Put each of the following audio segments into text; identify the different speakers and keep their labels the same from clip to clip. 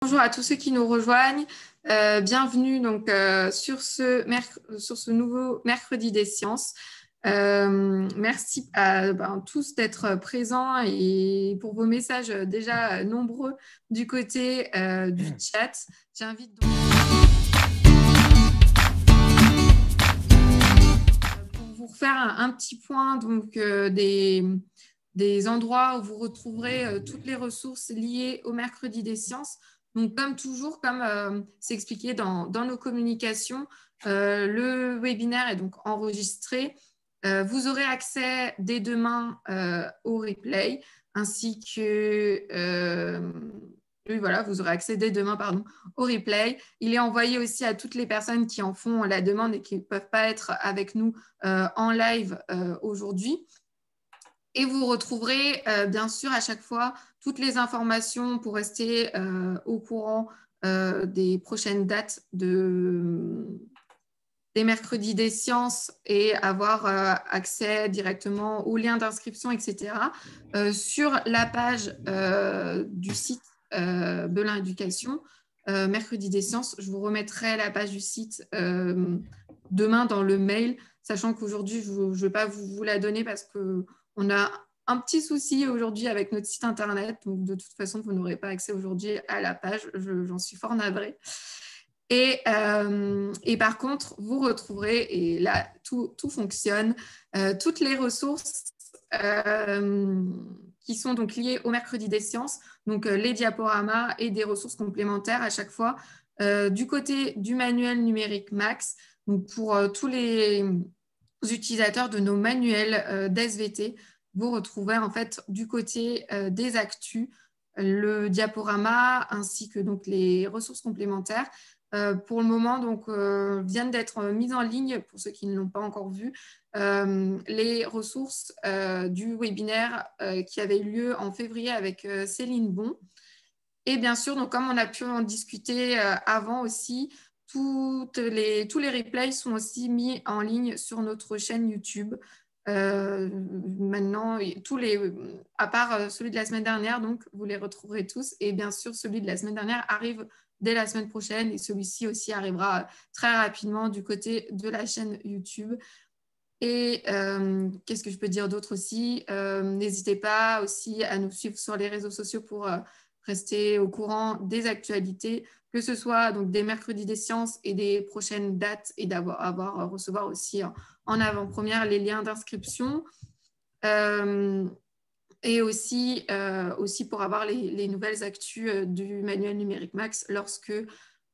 Speaker 1: Bonjour à tous ceux qui nous rejoignent. Bienvenue donc, sur ce nouveau mercredi des sciences. Merci à tous d'être présents et pour vos messages déjà nombreux du côté du chat. J'invite donc pour vous refaire un petit point donc, des endroits où vous retrouverez toutes les ressources liées au mercredi des sciences. Donc, comme toujours, comme c'est expliqué dans nos communications, le webinaire est donc enregistré. Vous aurez accès dès demain au replay, ainsi que oui, voilà, vous aurez accès dès demain au replay. Il est envoyé aussi à toutes les personnes qui en font la demande et qui ne peuvent pas être avec nous en live aujourd'hui. Et vous retrouverez bien sûr à chaque fois toutes les informations pour rester au courant des prochaines dates des mercredis des sciences et avoir accès directement aux liens d'inscription, etc. Sur la page du site Belin Éducation, mercredi des sciences. Je vous remettrai la page du site demain dans le mail, sachant qu'aujourd'hui, je ne vais pas vous la donner parce qu'on a un petit souci aujourd'hui avec notre site internet. Donc, de toute façon, vous n'aurez pas accès aujourd'hui à la page. J'en suis fort navrée. Et par contre, vous retrouverez, et là, tout fonctionne, toutes les ressources qui sont donc liées au mercredi des sciences, donc les diaporamas et des ressources complémentaires à chaque fois. Du côté du manuel numérique Max, donc pour tous les utilisateurs de nos manuels d'SVT, vous retrouvez en fait du côté des actus le diaporama ainsi que donc les ressources complémentaires. Pour le moment, donc, viennent d'être mises en ligne, pour ceux qui ne l'ont pas encore vu, les ressources du webinaire qui avait eu lieu en février avec Céline Bon. Et bien sûr, donc, comme on a pu en discuter avant aussi, tous les replays sont aussi mis en ligne sur notre chaîne YouTube. Maintenant, à part celui de la semaine dernière, donc vous les retrouverez tous. Et bien sûr, celui de la semaine dernière arrive dès la semaine prochaine et celui-ci aussi arrivera très rapidement du côté de la chaîne YouTube. Et qu'est-ce que je peux dire d'autre aussi? N'hésitez pas aussi à nous suivre sur les réseaux sociaux pour rester au courant des actualités, que ce soit donc des mercredis des sciences et des prochaines dates et recevoir aussi en avant-première les liens d'inscription. Et aussi pour avoir les nouvelles actus du manuel numérique Max lorsque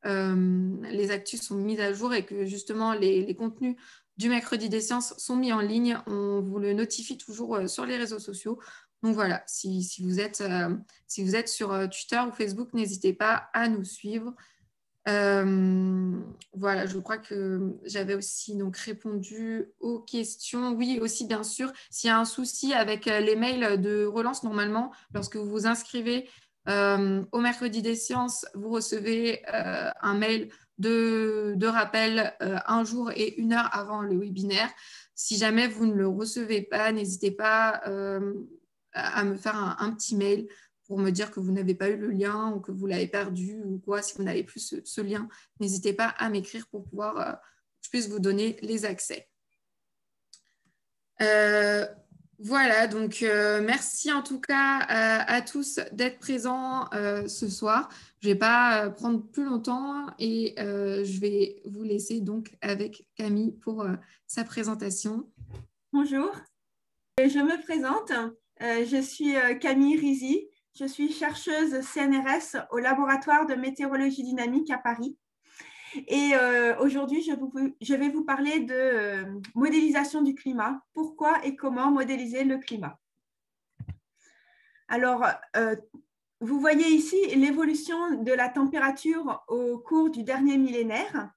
Speaker 1: les actus sont mises à jour et que justement les contenus du mercredi des sciences sont mis en ligne. On vous le notifie toujours sur les réseaux sociaux. Donc voilà, si vous êtes sur Twitter ou Facebook, n'hésitez pas à nous suivre. Voilà, je crois que j'avais aussi donc répondu aux questions. Oui, aussi bien sûr, s'il y a un souci avec les mails de relance, normalement, lorsque vous vous inscrivez au mercredi des sciences, vous recevez un mail de rappel un jour et 1 heure avant le webinaire. Si jamais vous ne le recevez pas, n'hésitez pas à me faire un petit mail pour me dire que vous n'avez pas eu le lien ou que vous l'avez perdu ou quoi. Si vous n'avez plus ce lien, n'hésitez pas à m'écrire pour pouvoir que je puisse vous donner les accès. Voilà, donc merci en tout cas à tous d'être présents ce soir. Je ne vais pas prendre plus longtemps et je vais vous laisser donc avec Camille pour sa présentation.
Speaker 2: Bonjour, je me présente. Je suis Camille Rizy. Je suis chercheuse CNRS au laboratoire de météorologie dynamique à Paris. Et aujourd'hui, je vais vous parler de modélisation du climat. Pourquoi et comment modéliser le climat? Alors, vous voyez ici l'évolution de la température au cours du dernier millénaire.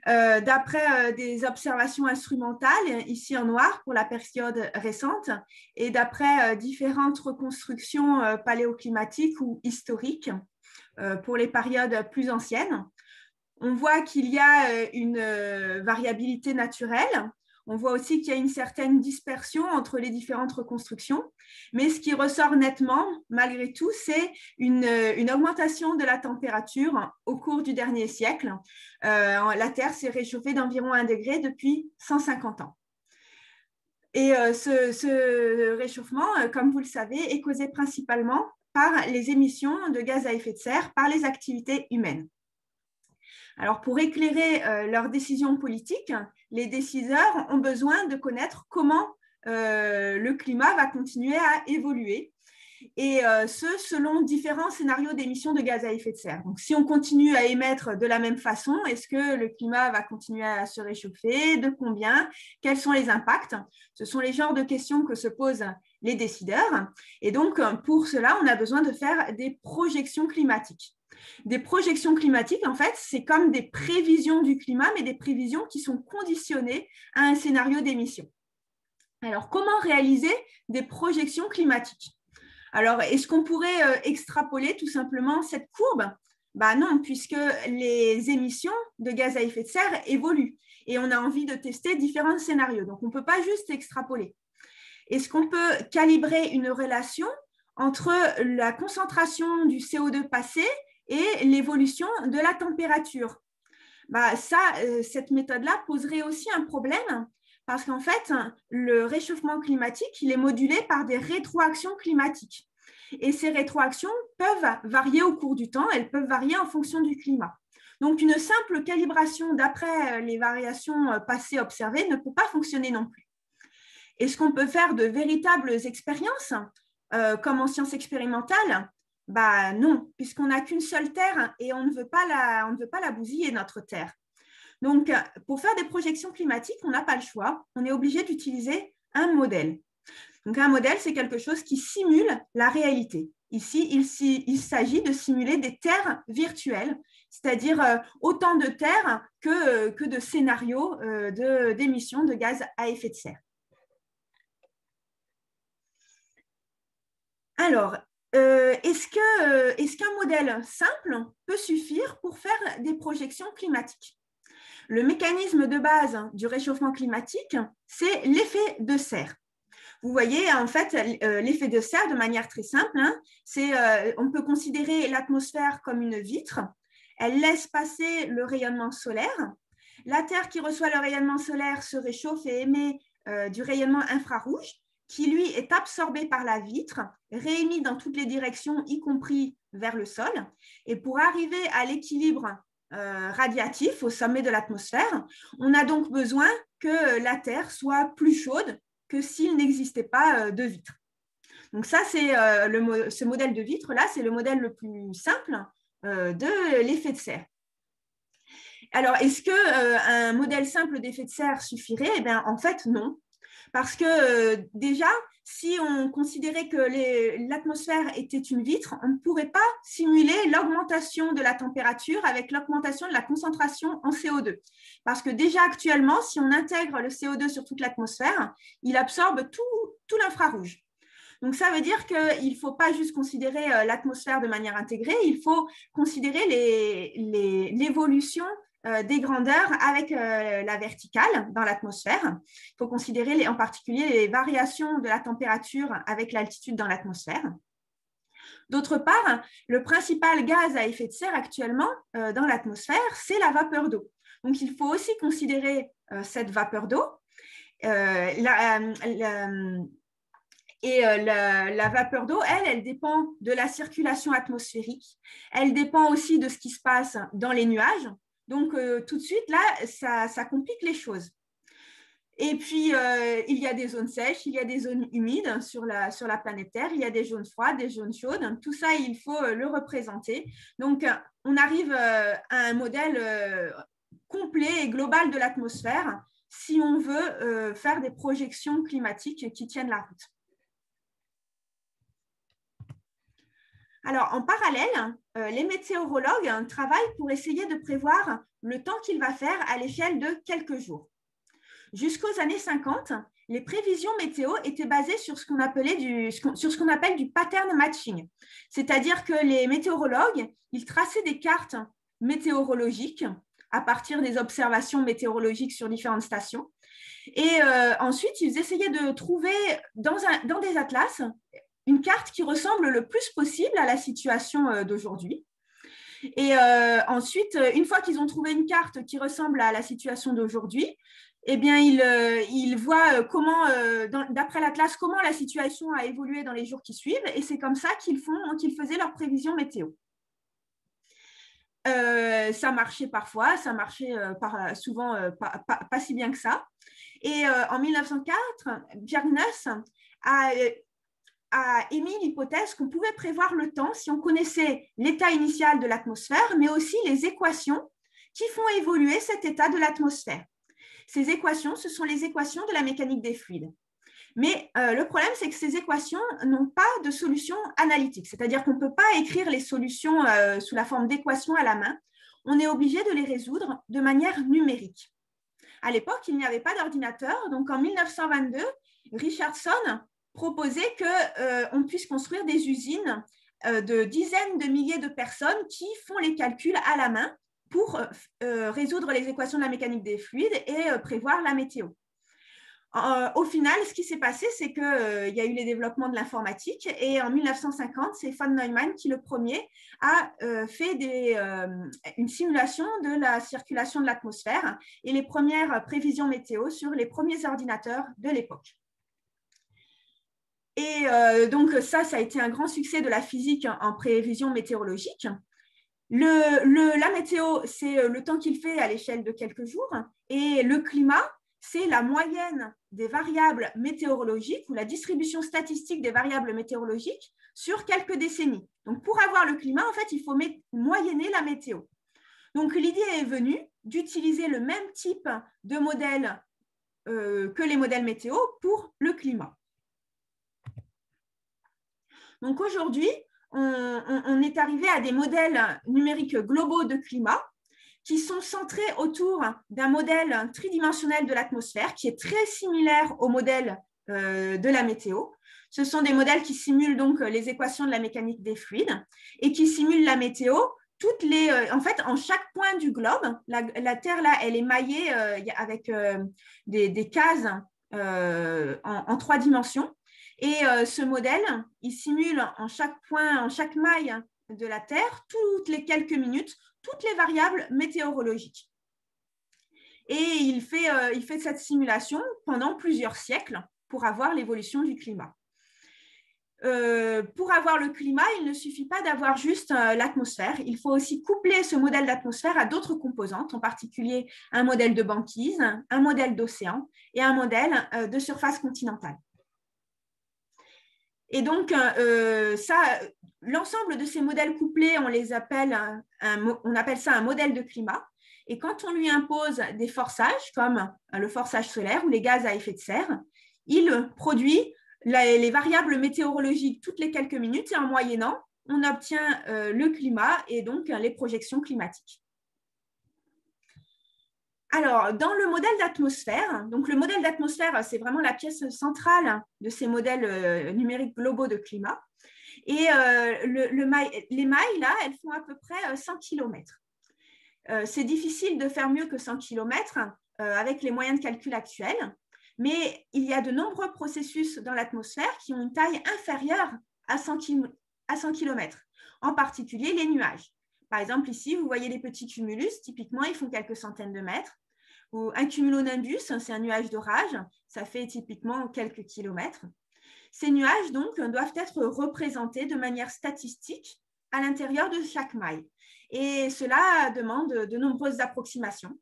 Speaker 2: D'après des observations instrumentales, ici en noir pour la période récente, et d'après différentes reconstructions paléoclimatiques ou historiques pour les périodes plus anciennes, on voit qu'il y a une variabilité naturelle. On voit aussi qu'il y a une certaine dispersion entre les différentes reconstructions, mais ce qui ressort nettement, malgré tout, c'est une augmentation de la température au cours du dernier siècle. La Terre s'est réchauffée d'environ 1 degré depuis 150 ans. Et ce réchauffement, comme vous le savez, est causé principalement par les émissions de gaz à effet de serre par les activités humaines. Alors, pour éclairer leurs décisions politiques, les décideurs ont besoin de connaître comment le climat va continuer à évoluer, et ce, selon différents scénarios d'émissions de gaz à effet de serre. Donc, si on continue à émettre de la même façon, est-ce que le climat va continuer à se réchauffer? De combien? Quels sont les impacts? Ce sont les genres de questions que se posent les décideurs. Et donc, pour cela, on a besoin de faire des projections climatiques. Des projections climatiques, en fait, c'est comme des prévisions du climat, mais des prévisions qui sont conditionnées à un scénario d'émission. Alors, comment réaliser des projections climatiques? Alors, est-ce qu'on pourrait extrapoler tout simplement cette courbe? Non, puisque les émissions de gaz à effet de serre évoluent et on a envie de tester différents scénarios. Donc, on ne peut pas juste extrapoler. Est-ce qu'on peut calibrer une relation entre la concentration du CO2 passé et l'évolution de la température? Cette méthode-là poserait aussi un problème parce qu'en fait, le réchauffement climatique, il est modulé par des rétroactions climatiques. Et ces rétroactions peuvent varier au cours du temps, elles peuvent varier en fonction du climat. Donc, une simple calibration d'après les variations passées observées ne peut pas fonctionner non plus. Est-ce qu'on peut faire de véritables expériences, comme en sciences expérimentales? Non, puisqu'on n'a qu'une seule Terre et on ne veut pas la bousiller, notre Terre. Donc, pour faire des projections climatiques, on n'a pas le choix. On est obligé d'utiliser un modèle. Donc, un modèle, c'est quelque chose qui simule la réalité. Ici, il s'agit de simuler des terres virtuelles, c'est-à-dire autant de terres que de scénarios d'émissions de gaz à effet de serre. Alors, est-ce qu'un modèle simple peut suffire pour faire des projections climatiques? Le mécanisme de base du réchauffement climatique, c'est l'effet de serre. Vous voyez, en fait, l'effet de serre, de manière très simple, on peut considérer l'atmosphère comme une vitre. Elle laisse passer le rayonnement solaire. La Terre qui reçoit le rayonnement solaire se réchauffe et émet du rayonnement infrarouge qui, lui, est absorbé par la vitre, réémis dans toutes les directions, y compris vers le sol. Et pour arriver à l'équilibre radiatif au sommet de l'atmosphère, on a donc besoin que la Terre soit plus chaude que s'il n'existait pas de vitre. Donc ça, c'est ce modèle de vitre-là, c'est le modèle le plus simple de l'effet de serre. Alors, est-ce qu'un modèle simple d'effet de serre suffirait? Eh bien, en fait, non. Parce que déjà, si on considérait que l'atmosphère était une vitre, on ne pourrait pas simuler l'augmentation de la température avec l'augmentation de la concentration en CO2. Parce que déjà actuellement, si on intègre le CO2 sur toute l'atmosphère, il absorbe tout l'infrarouge. Donc, ça veut dire qu'il ne faut pas juste considérer l'atmosphère de manière intégrée, il faut considérer l'évolution des grandeurs avec la verticale dans l'atmosphère. Il faut considérer en particulier les variations de la température avec l'altitude dans l'atmosphère. D'autre part, le principal gaz à effet de serre actuellement dans l'atmosphère, c'est la vapeur d'eau. Donc, il faut aussi considérer cette vapeur d'eau. La vapeur d'eau, elle dépend de la circulation atmosphérique. Elle dépend aussi de ce qui se passe dans les nuages. Donc, tout de suite, là, ça complique les choses. Et puis, il y a des zones sèches, il y a des zones humides sur la planète Terre, il y a des zones froides, des zones chaudes. Tout ça, il faut le représenter. Donc, on arrive à un modèle complet et global de l'atmosphère si on veut faire des projections climatiques qui tiennent la route. Alors, en parallèle, les météorologues travaillent pour essayer de prévoir le temps qu'il va faire à l'échelle de quelques jours. Jusqu'aux années 50, les prévisions météo étaient basées sur ce qu'on appelle du pattern matching. C'est-à-dire que les météorologues, ils traçaient des cartes météorologiques à partir des observations météorologiques sur différentes stations. Et ensuite, ils essayaient de trouver dans des atlas une carte qui ressemble le plus possible à la situation d'aujourd'hui. Et ensuite, une fois qu'ils ont trouvé une carte qui ressemble à la situation d'aujourd'hui, eh bien, ils voient comment, d'après l'Atlas, comment la situation a évolué dans les jours qui suivent. Et c'est comme ça qu'ils faisaient leurs prévisions météo. Ça marchait parfois, ça marchait souvent pas si bien que ça. Et en 1904, Bjerknes a émis l'hypothèse qu'on pouvait prévoir le temps si on connaissait l'état initial de l'atmosphère, mais aussi les équations qui font évoluer cet état de l'atmosphère. Ces équations, ce sont les équations de la mécanique des fluides. Mais le problème, c'est que ces équations n'ont pas de solution analytique, c'est-à-dire qu'on ne peut pas écrire les solutions sous la forme d'équations à la main. On est obligé de les résoudre de manière numérique. À l'époque, il n'y avait pas d'ordinateur, donc en 1922, Richardson proposait qu'on puisse construire des usines de dizaines de milliers de personnes qui font les calculs à la main pour résoudre les équations de la mécanique des fluides et prévoir la météo. Au final, ce qui s'est passé, c'est qu'il y a eu les développements de l'informatique et en 1950, c'est von Neumann qui, le premier, a fait une simulation de la circulation de l'atmosphère et les premières prévisions météo sur les premiers ordinateurs de l'époque. Et donc ça a été un grand succès de la physique en prévision météorologique. La météo, c'est le temps qu'il fait à l'échelle de quelques jours et le climat, c'est la moyenne des variables météorologiques ou la distribution statistique des variables météorologiques sur quelques décennies. Donc, pour avoir le climat, en fait, il faut moyenner la météo. Donc, l'idée est venue d'utiliser le même type de modèle que les modèles météo pour le climat. Donc, aujourd'hui, on est arrivé à des modèles numériques globaux de climat qui sont centrés autour d'un modèle tridimensionnel de l'atmosphère qui est très similaire au modèle de la météo. Ce sont des modèles qui simulent donc les équations de la mécanique des fluides et qui simulent la météo. En fait, en chaque point du globe, la Terre, là, elle est maillée avec des cases en 3 dimensions. Et ce modèle, il simule en chaque point, en chaque maille de la Terre, toutes les quelques minutes, toutes les variables météorologiques. Et il fait cette simulation pendant plusieurs siècles pour avoir l'évolution du climat. Pour avoir le climat, il ne suffit pas d'avoir juste l'atmosphère. Il faut aussi coupler ce modèle d'atmosphère à d'autres composantes, en particulier un modèle de banquise, un modèle d'océan et un modèle de surface continentale. Et donc, l'ensemble de ces modèles couplés, on appelle ça un modèle de climat. Et quand on lui impose des forçages, comme le forçage solaire ou les gaz à effet de serre, il produit les variables météorologiques toutes les quelques minutes et en moyennant, on obtient le climat et donc les projections climatiques. Alors, dans le modèle d'atmosphère, donc le modèle d'atmosphère, c'est vraiment la pièce centrale de ces modèles numériques globaux de climat. Et les mailles, là, elles font à peu près 100 km. C'est difficile de faire mieux que 100 km avec les moyens de calcul actuels, mais il y a de nombreux processus dans l'atmosphère qui ont une taille inférieure à 100 km, en particulier les nuages. Par exemple, ici, vous voyez les petits cumulus, typiquement, ils font quelques centaines de mètres. Ou un cumulonimbus, c'est un nuage d'orage, ça fait typiquement quelques kilomètres. Ces nuages, donc, doivent être représentés de manière statistique à l'intérieur de chaque maille. Et cela demande de nombreuses approximations.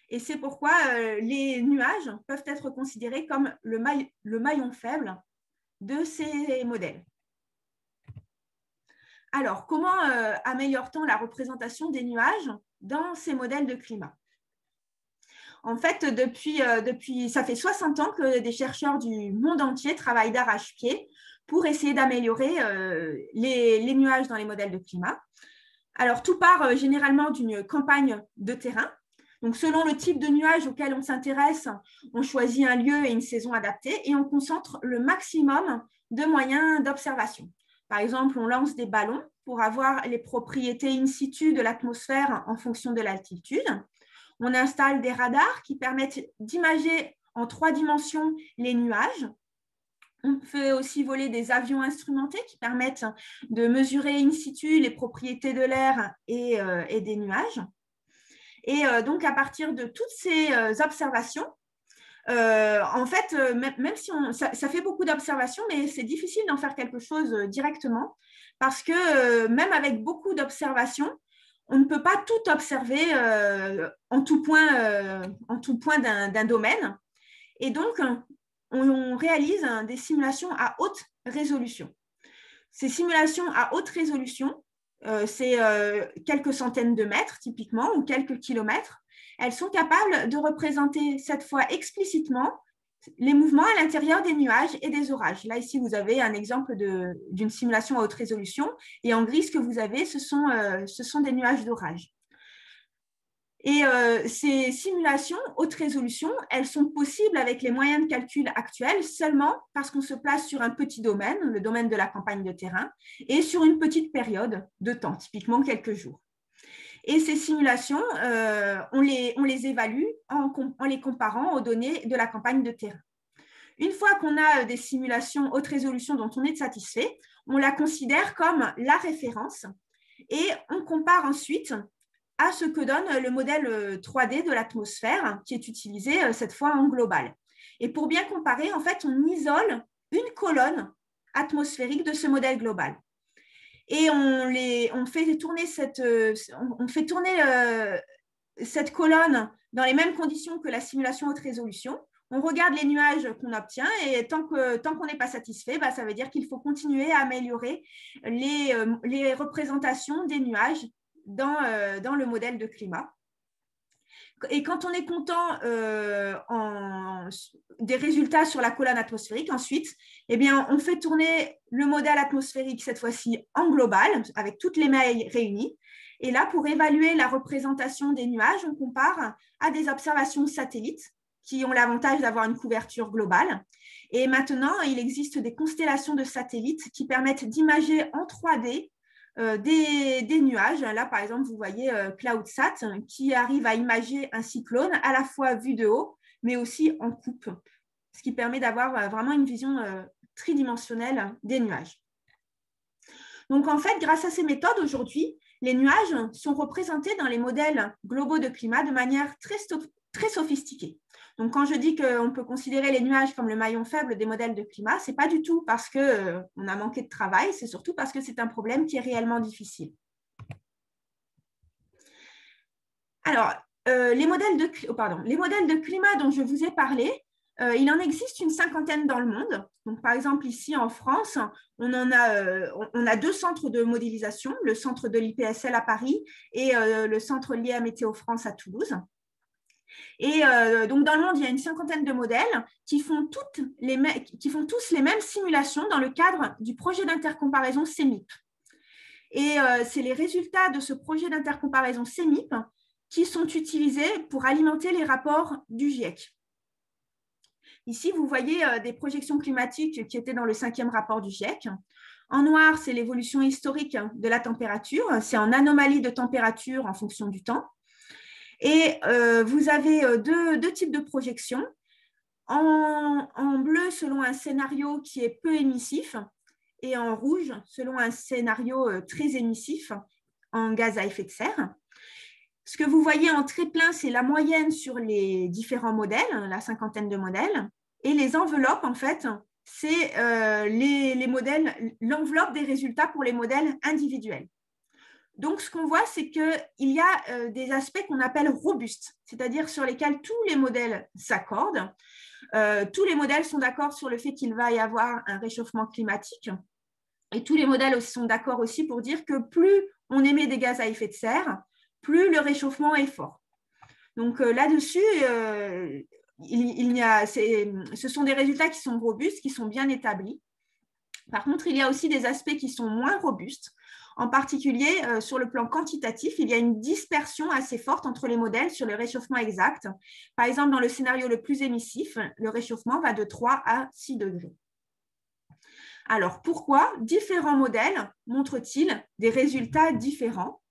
Speaker 2: Et c'est pourquoi les nuages peuvent être considérés comme le maillon faible de ces modèles. Alors, comment améliore-t-on la représentation des nuages dans ces modèles de climat? En fait, ça fait 60 ans que des chercheurs du monde entier travaillent d'arrache-pied pour essayer d'améliorer les nuages dans les modèles de climat. Alors, tout part généralement d'une campagne de terrain. Donc, selon le type de nuage auquel on s'intéresse, on choisit un lieu et une saison adaptés et on concentre le maximum de moyens d'observation. Par exemple, on lance des ballons pour avoir les propriétés in situ de l'atmosphère en fonction de l'altitude. On installe des radars qui permettent d'imager en 3 dimensions les nuages. On peut aussi voler des avions instrumentés qui permettent de mesurer in situ les propriétés de l'air et des nuages. Et donc, à partir de toutes ces observations, en fait, même si ça fait beaucoup d'observations, mais c'est difficile d'en faire quelque chose directement parce que même avec beaucoup d'observations, on ne peut pas tout observer en tout point d'un domaine. Et donc, on réalise des simulations à haute résolution. Ces simulations à haute résolution, c'est quelques centaines de mètres typiquement ou quelques kilomètres. Elles sont capables de représenter cette fois explicitement les mouvements à l'intérieur des nuages et des orages. Là, ici, vous avez un exemple d'une simulation à haute résolution. Et en gris, ce que vous avez, ce sont des nuages d'orage. Et ces simulations haute résolution, elles sont possibles avec les moyens de calcul actuels seulement parce qu'on se place sur un petit domaine, le domaine de la campagne de terrain, et sur une petite période de temps, typiquement quelques jours. Et ces simulations, on les évalue en les comparant aux données de la campagne de terrain. Une fois qu'on a des simulations haute résolution dont on est satisfait, on la considère comme la référence et on compare ensuite à ce que donne le modèle 3D de l'atmosphère qui est utilisé cette fois en global. Et pour bien comparer, en fait, on isole une colonne atmosphérique de ce modèle global. Et on fait tourner cette colonne dans les mêmes conditions que la simulation haute résolution. On regarde les nuages qu'on obtient et tant qu'on n'est pas satisfait, ça veut dire qu'il faut continuer à améliorer les représentations des nuages dans le modèle de climat. Et quand on est content des résultats sur la colonne atmosphérique, ensuite, eh bien, on fait tourner le modèle atmosphérique, cette fois-ci en global, avec toutes les mailles réunies. Et là, pour évaluer la représentation des nuages, on compare à des observations satellites qui ont l'avantage d'avoir une couverture globale. Et maintenant, il existe des constellations de satellites qui permettent d'imager en 3D des nuages. Là, par exemple, vous voyez CloudSat qui arrive à imager un cyclone à la fois vu de haut, mais aussi en coupe, ce qui permet d'avoir vraiment une vision tridimensionnelle des nuages. Donc, en fait, grâce à ces méthodes, aujourd'hui, les nuages sont représentés dans les modèles globaux de climat de manière très sophistiquée. Donc, quand je dis qu'on peut considérer les nuages comme le maillon faible des modèles de climat, ce n'est pas du tout parce qu'on a manqué de travail, c'est surtout parce que c'est un problème qui est réellement difficile. Alors, les modèles de climat dont je vous ai parlé, il en existe une cinquantaine dans le monde. Donc, par exemple, ici en France, on a 2 centres de modélisation, le centre de l'IPSL à Paris et le centre lié à Météo France à Toulouse. Et donc, dans le monde, il y a une cinquantaine de modèles qui font tous les mêmes simulations dans le cadre du projet d'intercomparaison CEMIP. Et c'est les résultats de ce projet d'intercomparaison CEMIP qui sont utilisés pour alimenter les rapports du GIEC. Ici, vous voyez des projections climatiques qui étaient dans le 5e rapport du GIEC. En noir, c'est l'évolution historique de la température. C'est en anomalie de température en fonction du temps. Et vous avez deux types de projections. En bleu, selon un scénario qui est peu émissif, et en rouge, selon un scénario très émissif en gaz à effet de serre. Ce que vous voyez en trait plein, c'est la moyenne sur les différents modèles, la cinquantaine de modèles. Et les enveloppes, en fait, c'est les modèles, l'enveloppe des résultats pour les modèles individuels. Donc, ce qu'on voit, c'est qu'il y a des aspects qu'on appelle robustes, c'est-à-dire sur lesquels tous les modèles s'accordent. Tous les modèles sont d'accord sur le fait qu'il va y avoir un réchauffement climatique. Et tous les modèles sont d'accord aussi pour dire que plus on émet des gaz à effet de serre, plus le réchauffement est fort. Donc là-dessus, ce sont des résultats qui sont robustes, qui sont bien établis. Par contre, il y a aussi des aspects qui sont moins robustes. En particulier, sur le plan quantitatif, il y a une dispersion assez forte entre les modèles sur le réchauffement exact. Par exemple, dans le scénario le plus émissif, le réchauffement va de 3 à 6 degrés. Alors, pourquoi différents modèles montrent-ils des résultats différents?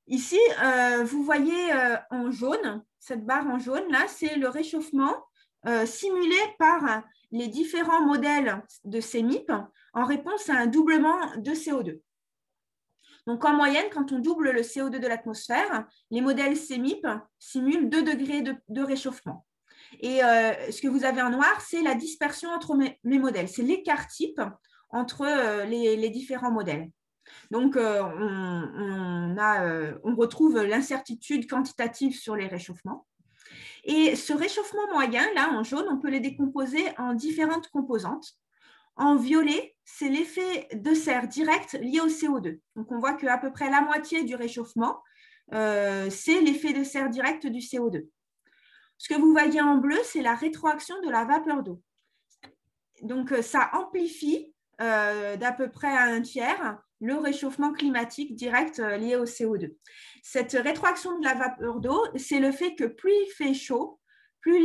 Speaker 2: Ici, vous voyez en jaune, cette barre en jaune, là, c'est le réchauffement simulé par les différents modèles de CMIP en réponse à un doublement de CO2. Donc, en moyenne, quand on double le CO2 de l'atmosphère, les modèles CMIP simulent 2 degrés de réchauffement. Et ce que vous avez en noir, c'est la dispersion entre mes modèles. C'est l'écart type entre les différents modèles. Donc, on retrouve l'incertitude quantitative sur les réchauffements. Et ce réchauffement moyen, là, en jaune, on peut les décomposer en différentes composantes. En violet, c'est l'effet de serre direct lié au CO2. Donc, on voit qu'à peu près la moitié du réchauffement, c'est l'effet de serre direct du CO2. Ce que vous voyez en bleu, c'est la rétroaction de la vapeur d'eau. Donc, ça amplifie d'à peu près à 1/3 le réchauffement climatique direct lié au CO2. Cette rétroaction de la vapeur d'eau, c'est le fait que plus il fait chaud, plus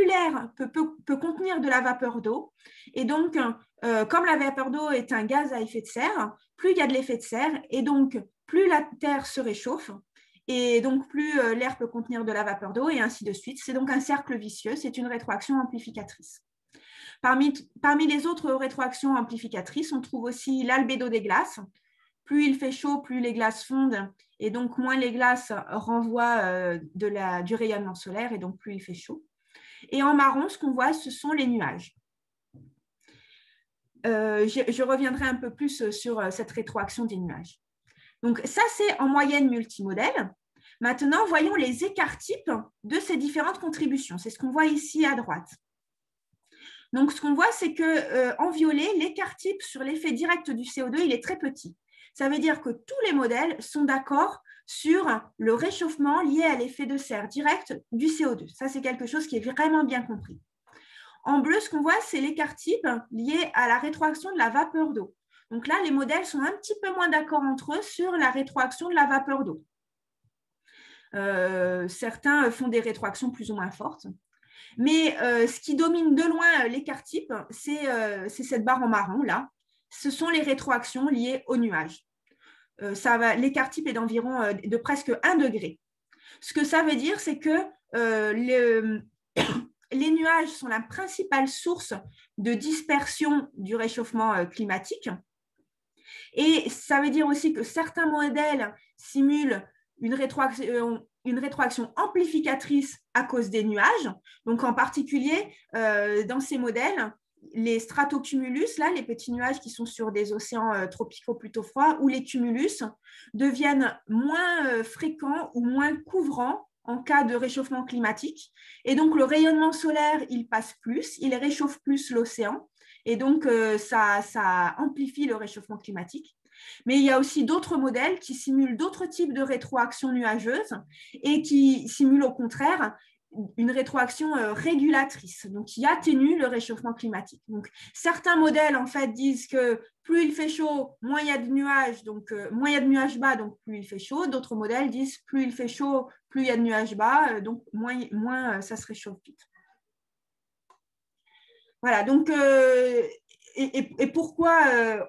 Speaker 2: l'air peut contenir de la vapeur d'eau. Et donc, comme la vapeur d'eau est un gaz à effet de serre, plus il y a de l'effet de serre, et donc plus la Terre se réchauffe, et donc plus l'air peut contenir de la vapeur d'eau, et ainsi de suite. C'est donc un cercle vicieux, c'est une rétroaction amplificatrice. Parmi les autres rétroactions amplificatrices, on trouve aussi l'albédo des glaces. Plus il fait chaud, plus les glaces fondent, et donc moins les glaces renvoient du rayonnement solaire, et donc plus il fait chaud. Et en marron, ce qu'on voit, ce sont les nuages. Je reviendrai un peu plus sur cette rétroaction des nuages. Donc ça, c'est en moyenne multimodèle. Maintenant, voyons les écarts types de ces différentes contributions. C'est ce qu'on voit ici à droite. Donc, ce qu'on voit, c'est qu'en violet, l'écart type sur l'effet direct du CO2, il est très petit. Ça veut dire que tous les modèles sont d'accord sur le réchauffement lié à l'effet de serre direct du CO2. Ça, c'est quelque chose qui est vraiment bien compris. En bleu, ce qu'on voit, c'est l'écart type lié à la rétroaction de la vapeur d'eau. Donc là, les modèles sont un petit peu moins d'accord entre eux sur la rétroaction de la vapeur d'eau. Certains font des rétroactions plus ou moins fortes. Mais ce qui domine de loin l'écart type, c'est cette barre en marron, là. Ce sont les rétroactions liées aux nuages. L'écart type est d'environ de presque 1 degré. Ce que ça veut dire, c'est que les nuages sont la principale source de dispersion du réchauffement climatique. Et ça veut dire aussi que certains modèles simulent une rétroaction amplificatrice à cause des nuages. Donc, en particulier, dans ces modèles, les stratocumulus, là, les petits nuages qui sont sur des océans tropicaux plutôt froids, ou les cumulus, deviennent moins fréquents ou moins couvrants en cas de réchauffement climatique. Et donc, le rayonnement solaire, il passe plus, il réchauffe plus l'océan. Et donc, ça amplifie le réchauffement climatique. Mais il y a aussi d'autres modèles qui simulent d'autres types de rétroactions nuageuses et qui simulent au contraire une rétroaction régulatrice, donc qui atténue le réchauffement climatique. Donc, certains modèles en fait disent que plus il fait chaud, moins il y a de nuages, donc moins il y a de nuages bas, donc plus il fait chaud. D'autres modèles disent plus il fait chaud, plus il y a de nuages bas, donc moins ça se réchauffe vite. Voilà, donc et pourquoi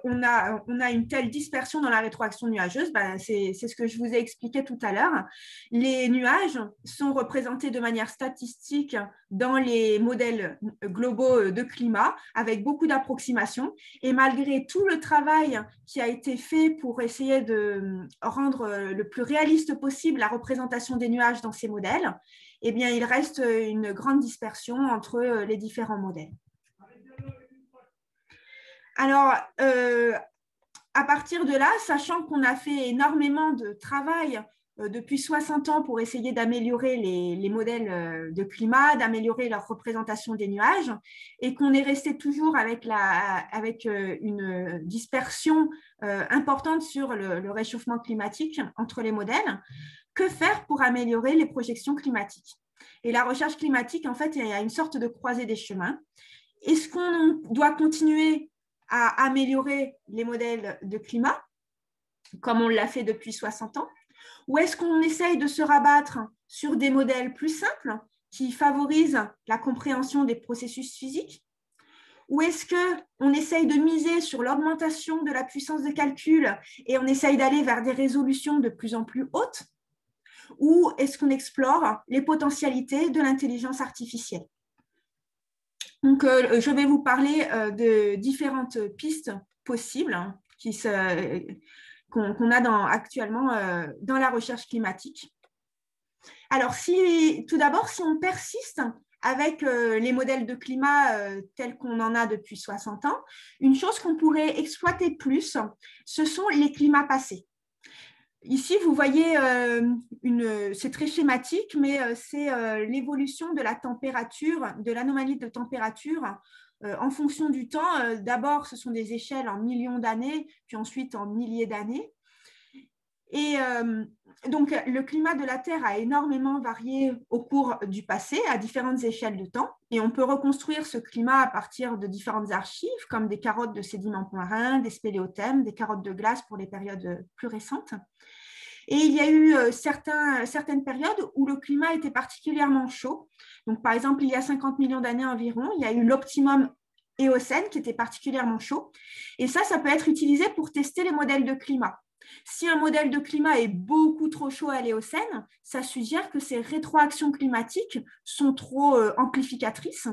Speaker 2: on a une telle dispersion dans la rétroaction nuageuse? C'est ce que je vous ai expliqué tout à l'heure. Les nuages sont représentés de manière statistique dans les modèles globaux de climat avec beaucoup d'approximations. Et malgré tout le travail qui a été fait pour essayer de rendre le plus réaliste possible la représentation des nuages dans ces modèles, eh bien, il reste une grande dispersion entre les différents modèles. Alors, à partir de là, sachant qu'on a fait énormément de travail depuis 60 ans pour essayer d'améliorer les modèles de climat, d'améliorer leur représentation des nuages, et qu'on est resté toujours avec une dispersion importante sur le réchauffement climatique entre les modèles, que faire pour améliorer les projections climatiques? Et la recherche climatique, en fait, il y a une sorte de croisée des chemins. Est-ce qu'on doit continuer à améliorer les modèles de climat, comme on l'a fait depuis 60 ans, ou est-ce qu'on essaye de se rabattre sur des modèles plus simples qui favorisent la compréhension des processus physiques, ou est-ce qu'on essaye de miser sur l'augmentation de la puissance de calcul et on essaye d'aller vers des résolutions de plus en plus hautes, ou est-ce qu'on explore les potentialités de l'intelligence artificielle? Donc, je vais vous parler de différentes pistes possibles qu'on a actuellement dans la recherche climatique. Alors, tout d'abord, si on persiste avec les modèles de climat tels qu'on en a depuis 60 ans, une chose qu'on pourrait exploiter plus, ce sont les climats passés. Ici, vous voyez, c'est très schématique, mais c'est l'évolution de la température, de l'anomalie de température en fonction du temps. D'abord, ce sont des échelles en millions d'années, puis ensuite en milliers d'années. Et donc, le climat de la Terre a énormément varié au cours du passé à différentes échelles de temps. Et on peut reconstruire ce climat à partir de différentes archives, comme des carottes de sédiments marins, des spéléothèmes, des carottes de glace pour les périodes plus récentes. Et il y a eu certaines périodes où le climat était particulièrement chaud. Donc, par exemple, il y a 50 millions d'années environ, il y a eu l'optimum Éocène qui était particulièrement chaud. Et ça peut être utilisé pour tester les modèles de climat. Si un modèle de climat est beaucoup trop chaud à l'Éocène, ça suggère que ces rétroactions climatiques sont trop amplificatrices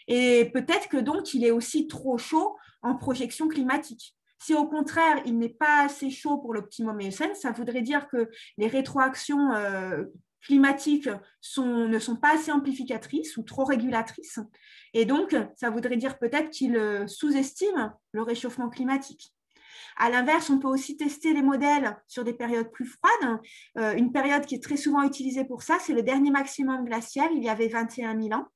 Speaker 2: et peut-être que donc il est aussi trop chaud en projection climatique. Si au contraire, il n'est pas assez chaud pour l'optimum Éocène, ça voudrait dire que les rétroactions climatiques ne sont pas assez amplificatrices ou trop régulatrices. Et donc, ça voudrait dire peut-être qu'il sous-estime le réchauffement climatique. À l'inverse, on peut aussi tester les modèles sur des périodes plus froides. Une période qui est très souvent utilisée pour ça, c'est le dernier maximum glaciaire, il y avait 21 000 ans.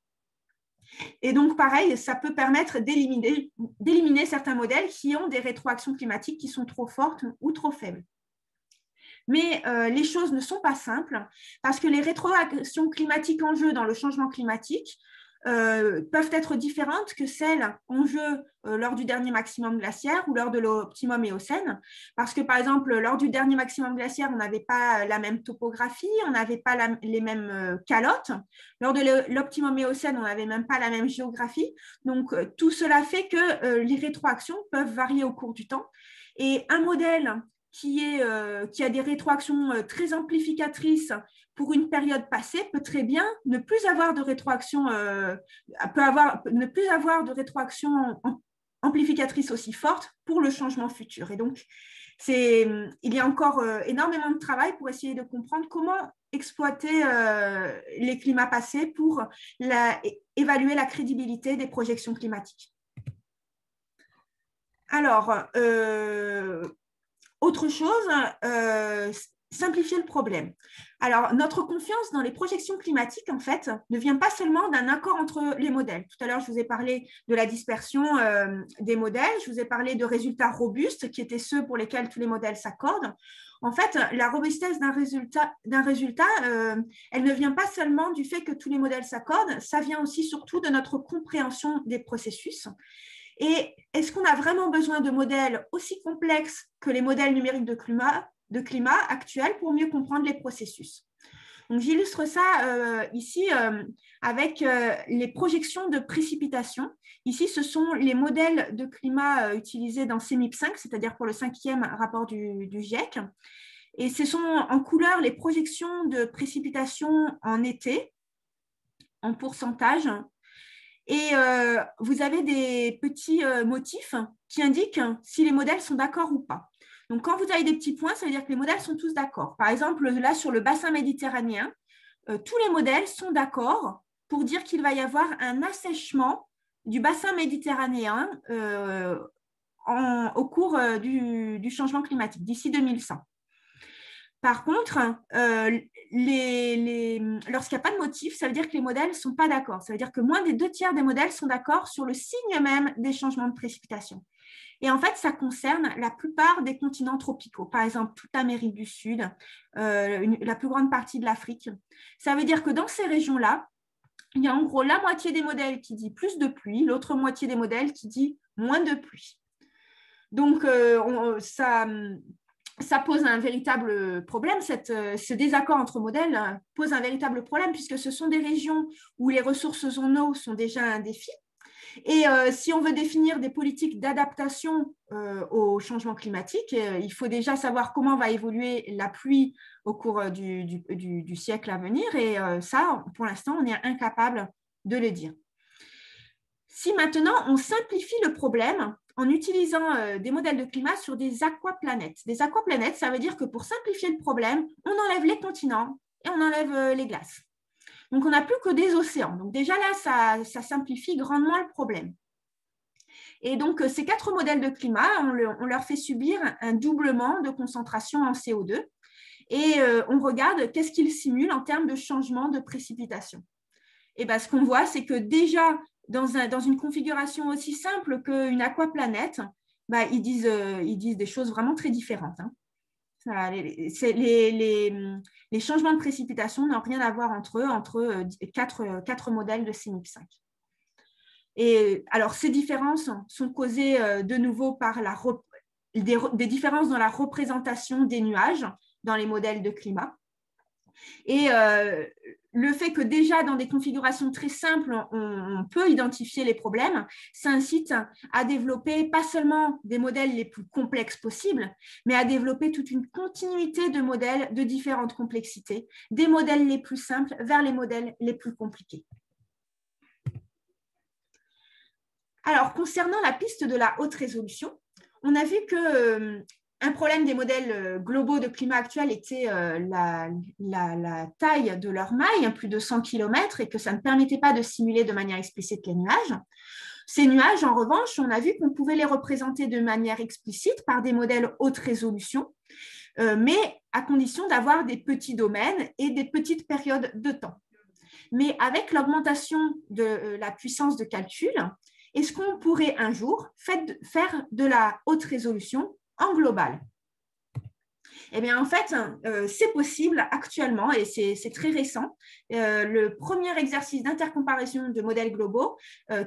Speaker 2: Et donc, pareil, ça peut permettre d'éliminer certains modèles qui ont des rétroactions climatiques qui sont trop fortes ou trop faibles. Mais les choses ne sont pas simples parce que les rétroactions climatiques en jeu dans le changement climatique peuvent être différentes que celles en jeu lors du dernier maximum glaciaire ou lors de l'optimum Éocène. Parce que, par exemple, lors du dernier maximum glaciaire, on n'avait pas la même topographie, on n'avait pas les mêmes calottes. Lors de l'optimum Éocène, on n'avait même pas la même géographie. Donc, tout cela fait que les rétroactions peuvent varier au cours du temps. Et un modèle qui a des rétroactions très amplificatrices pour une période passée peut très bien ne plus avoir de rétroaction, amplificatrice aussi forte pour le changement futur. Et donc, il y a encore énormément de travail pour essayer de comprendre comment exploiter les climats passés pour évaluer la crédibilité des projections climatiques. Alors, autre chose, simplifier le problème. Alors, notre confiance dans les projections climatiques, en fait, ne vient pas seulement d'un accord entre les modèles. Tout à l'heure, je vous ai parlé de la dispersion des modèles, je vous ai parlé de résultats robustes, qui étaient ceux pour lesquels tous les modèles s'accordent. En fait, la robustesse d'un résultat, elle ne vient pas seulement du fait que tous les modèles s'accordent, ça vient aussi surtout de notre compréhension des processus. Et est-ce qu'on a vraiment besoin de modèles aussi complexes que les modèles numériques de climat actuels pour mieux comprendre les processus? Donc, j'illustre ça ici avec les projections de précipitation. Ici, ce sont les modèles de climat utilisés dans CMIP 5, c'est-à-dire pour le 5e rapport du GIEC. Et ce sont en couleur les projections de précipitation en été, en pourcentage. Et vous avez des petits motifs qui indiquent si les modèles sont d'accord ou pas. Donc, quand vous avez des petits points, ça veut dire que les modèles sont tous d'accord. Par exemple, là, sur le bassin méditerranéen, tous les modèles sont d'accord pour dire qu'il va y avoir un assèchement du bassin méditerranéen au cours du changement climatique, d'ici 2100. Par contre, lorsqu'il n'y a pas de motif, ça veut dire que les modèles ne sont pas d'accord. Ça veut dire que moins des 2/3 des modèles sont d'accord sur le signe même des changements de précipitation. Et en fait, ça concerne la plupart des continents tropicaux, par exemple toute l'Amérique du Sud, la plus grande partie de l'Afrique. Ça veut dire que dans ces régions-là, il y a en gros la moitié des modèles qui dit plus de pluie, l'autre moitié des modèles qui dit moins de pluie. Donc, ça pose un véritable problème, ce désaccord entre modèles pose un véritable problème puisque ce sont des régions où les ressources en eau sont déjà un défi. Et si on veut définir des politiques d'adaptation au changement climatique, il faut déjà savoir comment va évoluer la pluie au cours du siècle à venir. Et ça, pour l'instant, on est incapable de le dire. Si maintenant, on simplifie le problème en utilisant des modèles de climat sur des aquaplanètes. Des aquaplanètes, ça veut dire que pour simplifier le problème, on enlève les continents et on enlève les glaces. Donc, on n'a plus que des océans. Donc, déjà là, ça simplifie grandement le problème. Et donc, ces 4 modèles de climat, on leur fait subir un doublement de concentration en CO2 et on regarde qu'est-ce qu'ils simulent en termes de changement de précipitation. Et bien, ce qu'on voit, c'est que déjà, dans une configuration aussi simple qu'une aquaplanète, bah, ils disent des choses vraiment très différentes. Hein. Les changements de précipitation n'ont rien à voir entre eux, entre 4 modèles de CMIP 5. Et alors, ces différences sont causées de nouveau par des différences dans la représentation des nuages dans les modèles de climat. Et le fait que déjà dans des configurations très simples, on peut identifier les problèmes, ça incite à développer pas seulement des modèles les plus complexes possibles, mais à développer toute une continuité de modèles de différentes complexités, des modèles les plus simples vers les modèles les plus compliqués. Alors, concernant la piste de la haute résolution, on a vu que un problème des modèles globaux de climat actuel était la taille de leur maille, plus de 100 km, et que ça ne permettait pas de simuler de manière explicite les nuages. Ces nuages, en revanche, on a vu qu'on pouvait les représenter de manière explicite par des modèles haute résolution, mais à condition d'avoir des petits domaines et des petites périodes de temps. Mais avec l'augmentation de la puissance de calcul, est-ce qu'on pourrait un jour faire de la haute résolution en global? Eh bien, en fait, c'est possible actuellement et c'est très récent. Le premier exercice d'intercomparaison de modèles globaux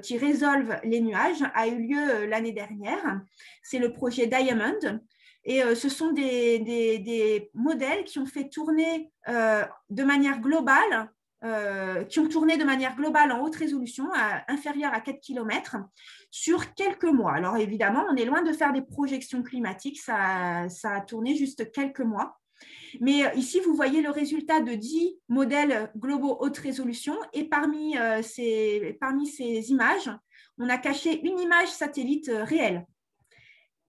Speaker 2: qui résolvent les nuages a eu lieu l'année dernière. C'est le projet Diamond. Et ce sont des modèles qui ont fait tourner de manière globale en haute résolution, inférieure à 4 km, sur quelques mois. Alors évidemment, on est loin de faire des projections climatiques, ça a tourné juste quelques mois. Mais ici, vous voyez le résultat de 10 modèles globaux haute résolution et parmi ces images, on a caché une image satellite réelle.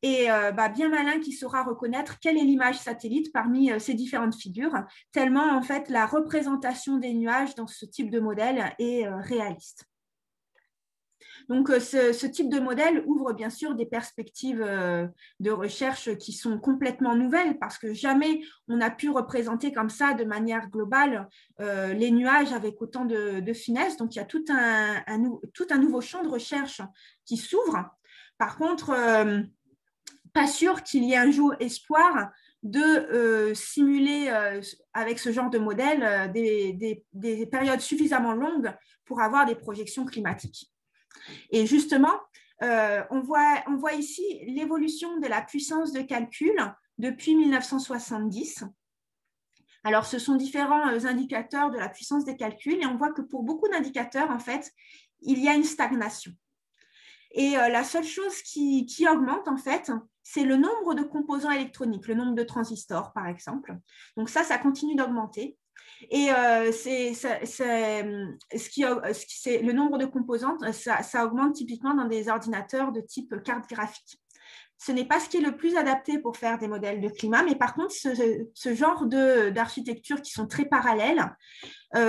Speaker 2: Et bien malin qui saura reconnaître quelle est l'image satellite parmi ces différentes figures, tellement en fait la représentation des nuages dans ce type de modèle est réaliste. Donc ce type de modèle ouvre bien sûr des perspectives de recherche qui sont complètement nouvelles parce que jamais on a pu représenter comme ça de manière globale les nuages avec autant de finesse. Donc il y a tout un nouveau champ de recherche qui s'ouvre. Par contre, pas sûr qu'il y ait un jour espoir de simuler avec ce genre de modèle des périodes suffisamment longues pour avoir des projections climatiques. Et justement, on voit ici l'évolution de la puissance de calcul depuis 1970. Alors, ce sont différents indicateurs de la puissance des calculs et on voit que pour beaucoup d'indicateurs, en fait, il y a une stagnation. Et la seule chose qui augmente, en fait, c'est le nombre de composants électroniques, le nombre de transistors, par exemple. Donc ça continue d'augmenter. Et le nombre de composantes, ça augmente typiquement dans des ordinateurs de type carte graphique. Ce n'est pas ce qui est le plus adapté pour faire des modèles de climat, mais par contre, ce genre d'architectures qui sont très parallèles,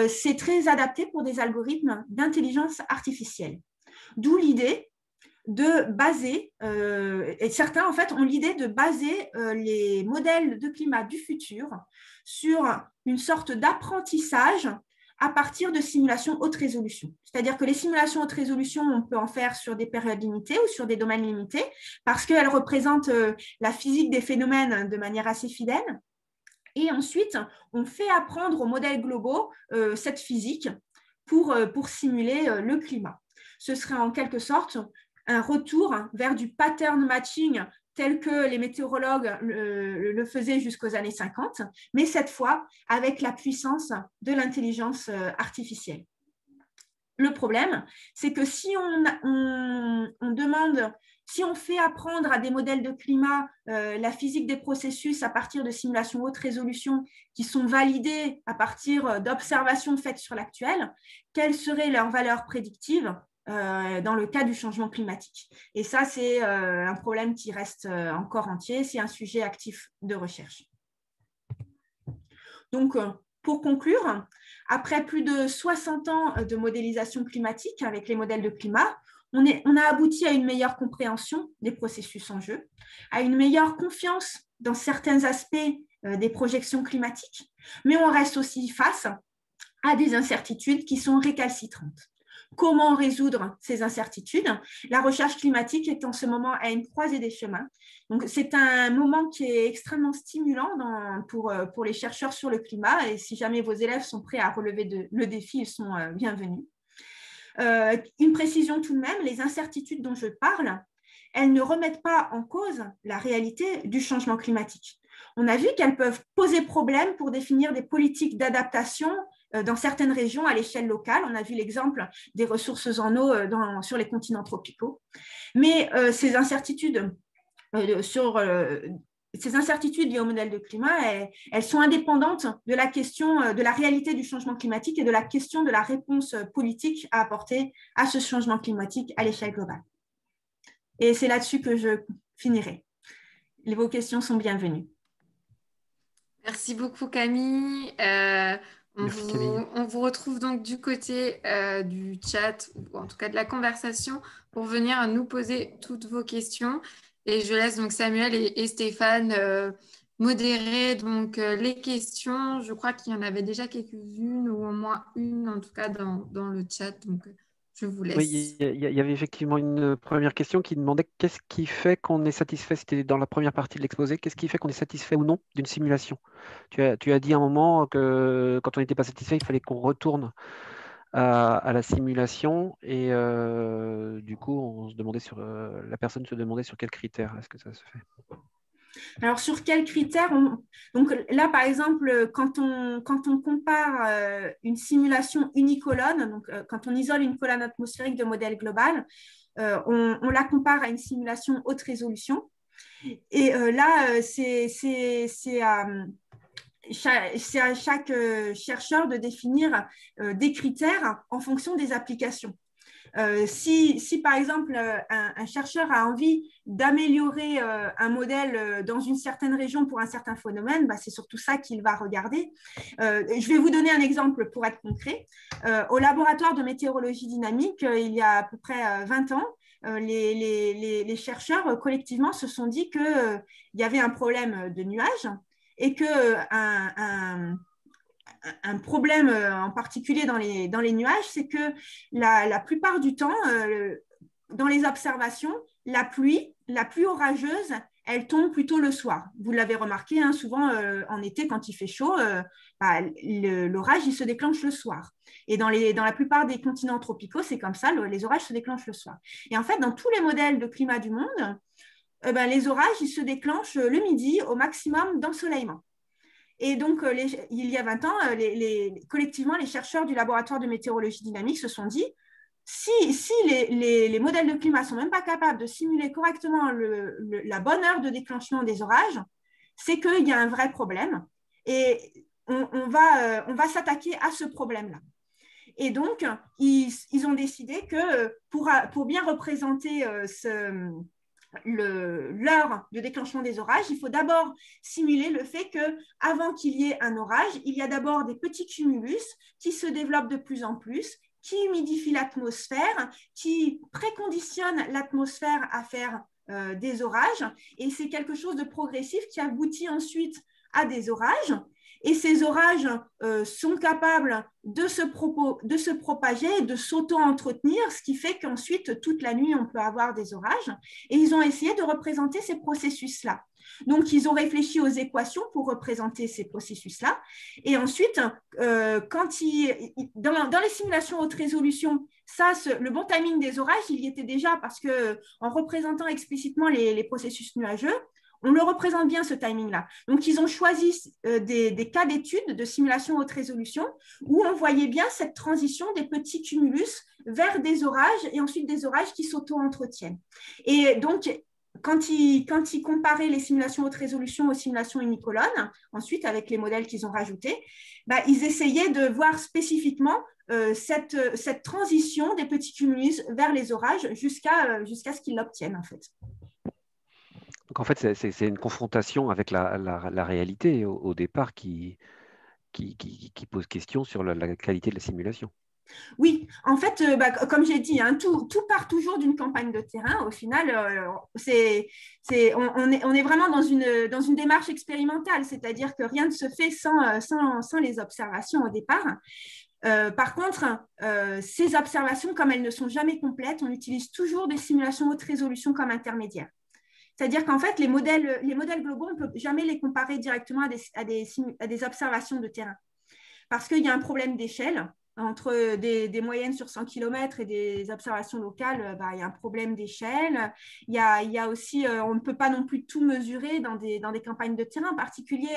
Speaker 2: c'est très adapté pour des algorithmes d'intelligence artificielle. D'où l'idée de baser, et certains en fait ont l'idée de baser les modèles de climat du futur sur une sorte d'apprentissage à partir de simulations haute résolution. C'est-à-dire que les simulations haute résolution, on peut en faire sur des périodes limitées ou sur des domaines limités parce qu'elles représentent la physique des phénomènes de manière assez fidèle. Et ensuite, on fait apprendre aux modèles globaux cette physique pour simuler le climat. Ce serait en quelque sorte un retour vers du pattern matching tel que les météorologues le faisaient jusqu'aux années 50, mais cette fois avec la puissance de l'intelligence artificielle. le problème, c'est que si on demande, si on fait apprendre à des modèles de climat la physique des processus à partir de simulations haute résolution qui sont validées à partir d'observations faites sur l'actuel, quelle serait leur valeur prédictive dans le cas du changement climatique? Et ça, c'est un problème qui reste encore entier, c'est un sujet actif de recherche. Donc, pour conclure, après plus de 60 ans de modélisation climatique avec les modèles de climat, on a abouti à une meilleure compréhension des processus en jeu, à une meilleure confiance dans certains aspects des projections climatiques, mais on reste aussi face à des incertitudes qui sont récalcitrantes. Comment résoudre ces incertitudes? La recherche climatique est en ce moment à une croisée des chemins. Donc, c'est un moment qui est extrêmement stimulant pour les chercheurs sur le climat. Et si jamais vos élèves sont prêts à relever le défi, ils sont bienvenus. Une précision tout de même, les incertitudes dont je parle, elles ne remettent pas en cause la réalité du changement climatique. On a vu qu'elles peuvent poser problème pour définir des politiques d'adaptation dans certaines régions à l'échelle locale. On a vu l'exemple des ressources en eau sur les continents tropicaux. Mais ces incertitudes liées au modèle de climat, elles sont indépendantes de la question de la réalité du changement climatique et de la question de la réponse politique à apporter à ce changement climatique à l'échelle globale. Et c'est là-dessus que je finirai. Vos questions sont bienvenues.
Speaker 1: Merci beaucoup, Camille. On vous retrouve donc du côté du chat, ou en tout cas de la conversation, pour venir nous poser toutes vos questions. Et je laisse donc Samuel et Stéphane modérer donc, les questions. Je crois qu'il y en avait déjà quelques-unes, ou au moins une en tout cas dans le chat. Donc, je vous laisse.
Speaker 3: Oui, il y avait effectivement une première question qui demandait qu'est-ce qui fait qu'on est satisfait, c'était dans la première partie de l'exposé, qu'est-ce qui fait qu'on est satisfait ou non d'une simulation? Tu as dit à un moment que quand on n'était pas satisfait, il fallait qu'on retourne à la simulation et du coup, on se demandait la personne se demandait sur quels critères est-ce que ça se fait.
Speaker 2: Alors, sur quels critères Donc là, par exemple, quand on compare une simulation unicolone, donc quand on isole une colonne atmosphérique de modèle global, on la compare à une simulation haute résolution. Et là, c'est à chaque chercheur de définir des critères en fonction des applications. Si par exemple un chercheur a envie d'améliorer un modèle dans une certaine région pour un certain phénomène, c'est surtout ça qu'il va regarder. Je vais vous donner un exemple pour être concret. Au laboratoire de météorologie dynamique, il y a à peu près 20 ans, les chercheurs collectivement se sont dit qu'il y avait un problème de nuages et qu'un problème en particulier dans les nuages, c'est que la plupart du temps, dans les observations, la pluie orageuse, elle tombe plutôt le soir. Vous l'avez remarqué, hein, souvent en été, quand il fait chaud, l'orage, il se déclenche le soir. Et dans la plupart des continents tropicaux, c'est comme ça, les orages se déclenchent le soir. Et en fait, dans tous les modèles de climat du monde, les orages, ils se déclenchent le midi au maximum d'ensoleillement. Et donc, il y a 20 ans, collectivement, les chercheurs du laboratoire de météorologie dynamique se sont dit, si les modèles de climat ne sont même pas capables de simuler correctement la bonne heure de déclenchement des orages, c'est qu'il y a un vrai problème et on va s'attaquer à ce problème-là. Et donc, ils ont décidé que pour bien représenter l'heure de déclenchement des orages, il faut d'abord simuler le fait qu'avant qu'il y ait un orage, il y a d'abord des petits cumulus qui se développent de plus en plus, qui humidifient l'atmosphère, qui préconditionnent l'atmosphère à faire des orages. Et c'est quelque chose de progressif qui aboutit ensuite à des orages. Et ces orages sont capables de se propager, de s'auto-entretenir, ce qui fait qu'ensuite, toute la nuit, on peut avoir des orages. Et ils ont essayé de représenter ces processus-là. Donc, ils ont réfléchi aux équations pour représenter ces processus-là. Et ensuite, dans les simulations haute résolution, le bon timing des orages, il y était déjà parce qu'en représentant explicitement les processus nuageux, On le représente bien, ce timing-là. Donc, ils ont choisi des cas d'études de simulation haute résolution où on voyait bien cette transition des petits cumulus vers des orages et ensuite des orages qui s'auto-entretiennent. Et donc, quand ils comparaient les simulations haute résolution aux simulations unicolonnes, ensuite avec les modèles qu'ils ont rajoutés, ils essayaient de voir spécifiquement cette transition des petits cumulus vers les orages jusqu'à ce qu'ils l'obtiennent en fait.
Speaker 3: Donc en fait, c'est une confrontation avec la réalité au départ qui pose question sur la qualité de la simulation.
Speaker 2: Oui, en fait, comme j'ai dit, hein, tout part toujours d'une campagne de terrain. Au final, on est vraiment dans une démarche expérimentale, c'est-à-dire que rien ne se fait sans les observations au départ. Par contre, ces observations, comme elles ne sont jamais complètes, on utilise toujours des simulations haute résolution comme intermédiaires. C'est-à-dire qu'en fait, les modèles globaux, on ne peut jamais les comparer directement à des observations de terrain parce qu'il y a un problème d'échelle. Entre des moyennes sur 100 km et des observations locales, il y a un problème d'échelle. Il y a aussi, on ne peut pas non plus tout mesurer dans des campagnes de terrain. En particulier,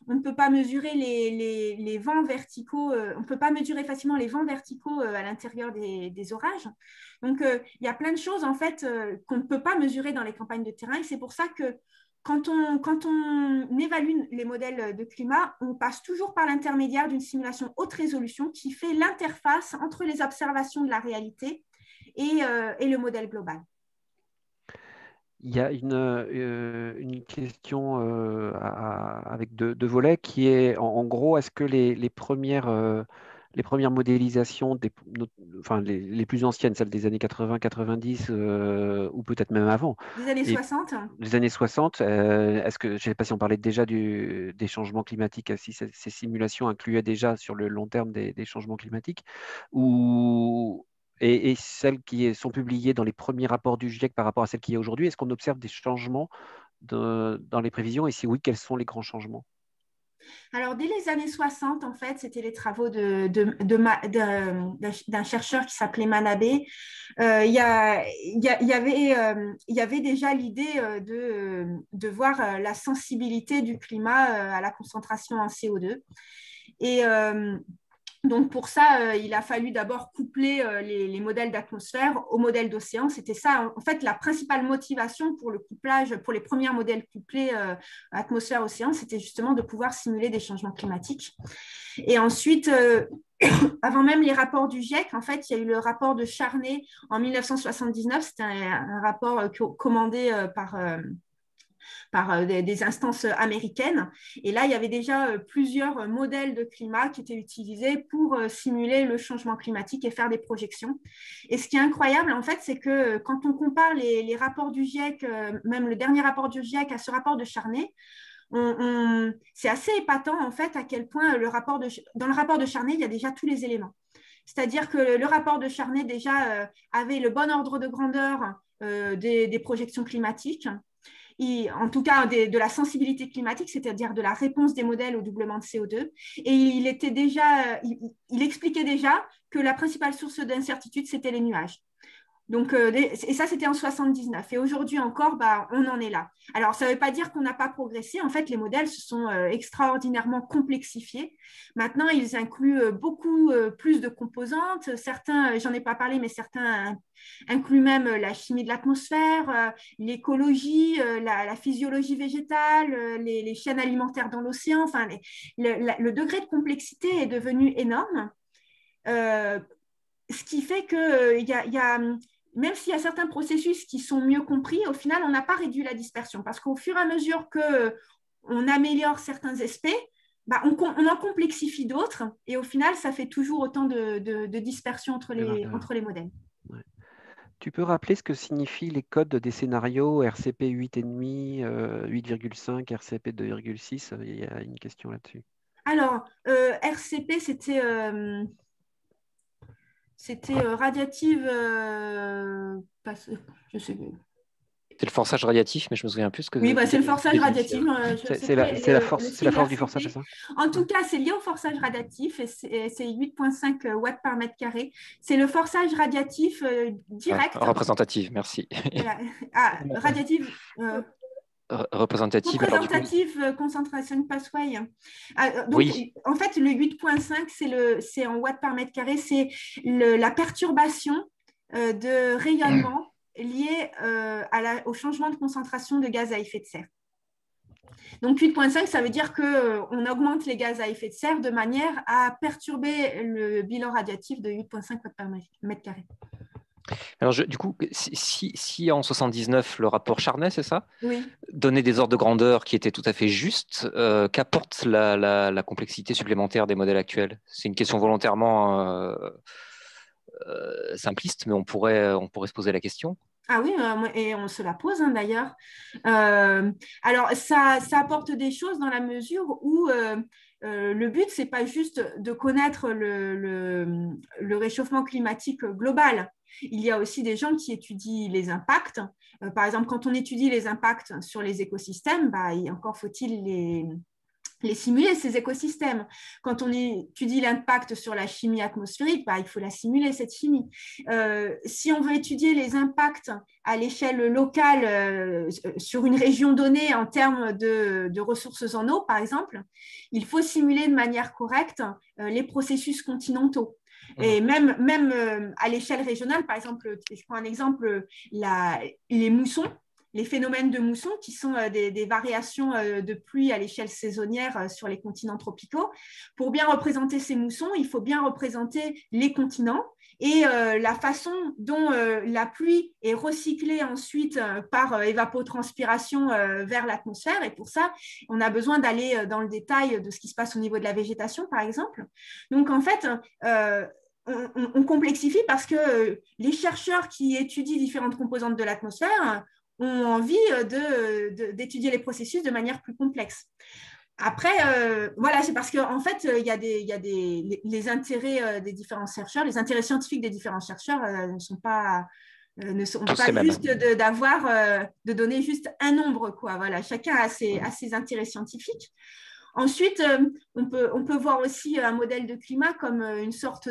Speaker 2: on ne peut pas mesurer les vents verticaux, on ne peut pas mesurer facilement les vents verticaux à l'intérieur des orages. Donc, il y a plein de choses en fait qu'on ne peut pas mesurer dans les campagnes de terrain. Et c'est pour ça que quand on évalue les modèles de climat, on passe toujours par l'intermédiaire d'une simulation haute résolution qui fait l'interface entre les observations de la réalité et le modèle global.
Speaker 3: Il y a une question avec deux volets qui est, en gros, est-ce que les premières modélisations, les plus anciennes, celles des années 80, 90, ou peut-être même avant,
Speaker 2: des années 60.
Speaker 3: Les années 60, est-ce que, je ne sais pas si on parlait déjà des changements climatiques, si ces simulations incluaient déjà sur le long terme des changements climatiques, et celles qui sont publiées dans les premiers rapports du GIEC par rapport à celles qu'il y a aujourd'hui, est-ce qu'on observe des changements dans les prévisions? Et si oui, quels sont les grands changements?
Speaker 2: Alors, dès les années 60, en fait, c'était les travaux d'un chercheur qui s'appelait Manabe. Il y avait déjà l'idée de voir la sensibilité du climat à la concentration en CO2. Et donc, pour ça, il a fallu d'abord coupler les modèles d'atmosphère aux modèles d'océan. C'était ça, en fait, la principale motivation pour le couplage, pour les premiers modèles couplés atmosphère-océan, c'était justement de pouvoir simuler des changements climatiques. Et ensuite, avant même les rapports du GIEC, en fait, il y a eu le rapport de Charney en 1979. C'était un rapport commandé par des instances américaines. Et là, il y avait déjà plusieurs modèles de climat qui étaient utilisés pour simuler le changement climatique et faire des projections. Et ce qui est incroyable, en fait, c'est que quand on compare les rapports du GIEC, même le dernier rapport du GIEC à ce rapport de Charney, c'est assez épatant, en fait, à quel point dans le rapport de Charney, il y a déjà tous les éléments. C'est-à-dire que le rapport de Charney, déjà, avait le bon ordre de grandeur des projections climatiques. En tout cas de la sensibilité climatique, c'est-à-dire de la réponse des modèles au doublement de CO2. Et il expliquait déjà que la principale source d'incertitude, c'était les nuages. Donc, et ça, c'était en 79. Et aujourd'hui encore, on en est là. Alors, ça ne veut pas dire qu'on n'a pas progressé. En fait, les modèles se sont extraordinairement complexifiés. Maintenant, ils incluent beaucoup plus de composantes. Certains, j'en ai pas parlé, mais certains incluent même la chimie de l'atmosphère, l'écologie, la physiologie végétale, les chaînes alimentaires dans l'océan. Enfin, le degré de complexité est devenu énorme. Ce qui fait qu'il y a même s'il y a certains processus qui sont mieux compris, au final, on n'a pas réduit la dispersion parce qu'au fur et à mesure qu'on améliore certains aspects, on en complexifie d'autres et au final, ça fait toujours autant de dispersion entre les modèles.
Speaker 3: Ouais. Tu peux rappeler ce que signifient les codes des scénarios RCP 8,5, 8,5, RCP 2,6? Il y a une question là-dessus.
Speaker 2: Alors, RCP, c'était radiative, je sais plus.
Speaker 4: C'est le forçage radiatif, mais je me souviens plus ce que.
Speaker 2: Oui, c'est le forçage radiatif.
Speaker 3: C'est la force du forçage, c'est ça?
Speaker 2: En tout cas, c'est lié au forçage radiatif et c'est 8,5 watts par mètre carré. C'est le forçage radiatif direct.
Speaker 4: Représentatif, merci.
Speaker 2: Voilà. Radiatif.
Speaker 4: représentative. Alors, du coup,
Speaker 2: Représentative concentration pathway. Donc,
Speaker 4: oui.
Speaker 2: en fait, le 8.5, c'est en watts par mètre carré, c'est la perturbation de rayonnement liée au changement de concentration de gaz à effet de serre. Donc 8.5, ça veut dire qu'on augmente les gaz à effet de serre de manière à perturber le bilan radiatif de 8.5 watts par mètre carré.
Speaker 4: Alors, du coup, si en 79, le rapport Charnay, c'est ça,
Speaker 2: oui,
Speaker 4: donnait des ordres de grandeur qui étaient tout à fait justes, qu'apporte la complexité supplémentaire des modèles actuels? C'est une question volontairement simpliste, mais on pourrait se poser la question.
Speaker 2: Ah oui, et on se la pose d'ailleurs. Alors, ça apporte des choses dans la mesure où le but, c'est pas juste de connaître le réchauffement climatique global. Il y a aussi des gens qui étudient les impacts. Par exemple, quand on étudie les impacts sur les écosystèmes, encore faut-il les simuler, ces écosystèmes. Quand on étudie l'impact sur la chimie atmosphérique, il faut la simuler, cette chimie. Si on veut étudier les impacts à l'échelle locale sur une région donnée en termes de ressources en eau, par exemple, il faut simuler de manière correcte les processus continentaux. Et même à l'échelle régionale, par exemple, je prends un exemple, les moussons, les phénomènes de mousson, qui sont des variations de pluie à l'échelle saisonnière sur les continents tropicaux. Pour bien représenter ces moussons, il faut bien représenter les continents et la façon dont la pluie est recyclée ensuite par évapotranspiration vers l'atmosphère. Et pour ça, on a besoin d'aller dans le détail de ce qui se passe au niveau de la végétation, par exemple. Donc, en fait, on complexifie parce que les chercheurs qui étudient différentes composantes de l'atmosphère ont envie d'étudier les processus de manière plus complexe. Après, voilà, c'est parce qu'en fait, il y a les intérêts des différents chercheurs, les intérêts scientifiques des différents chercheurs ne sont pas juste de donner juste un nombre, quoi. Voilà, chacun a ses intérêts scientifiques. Ensuite, on peut voir aussi un modèle de climat comme une sorte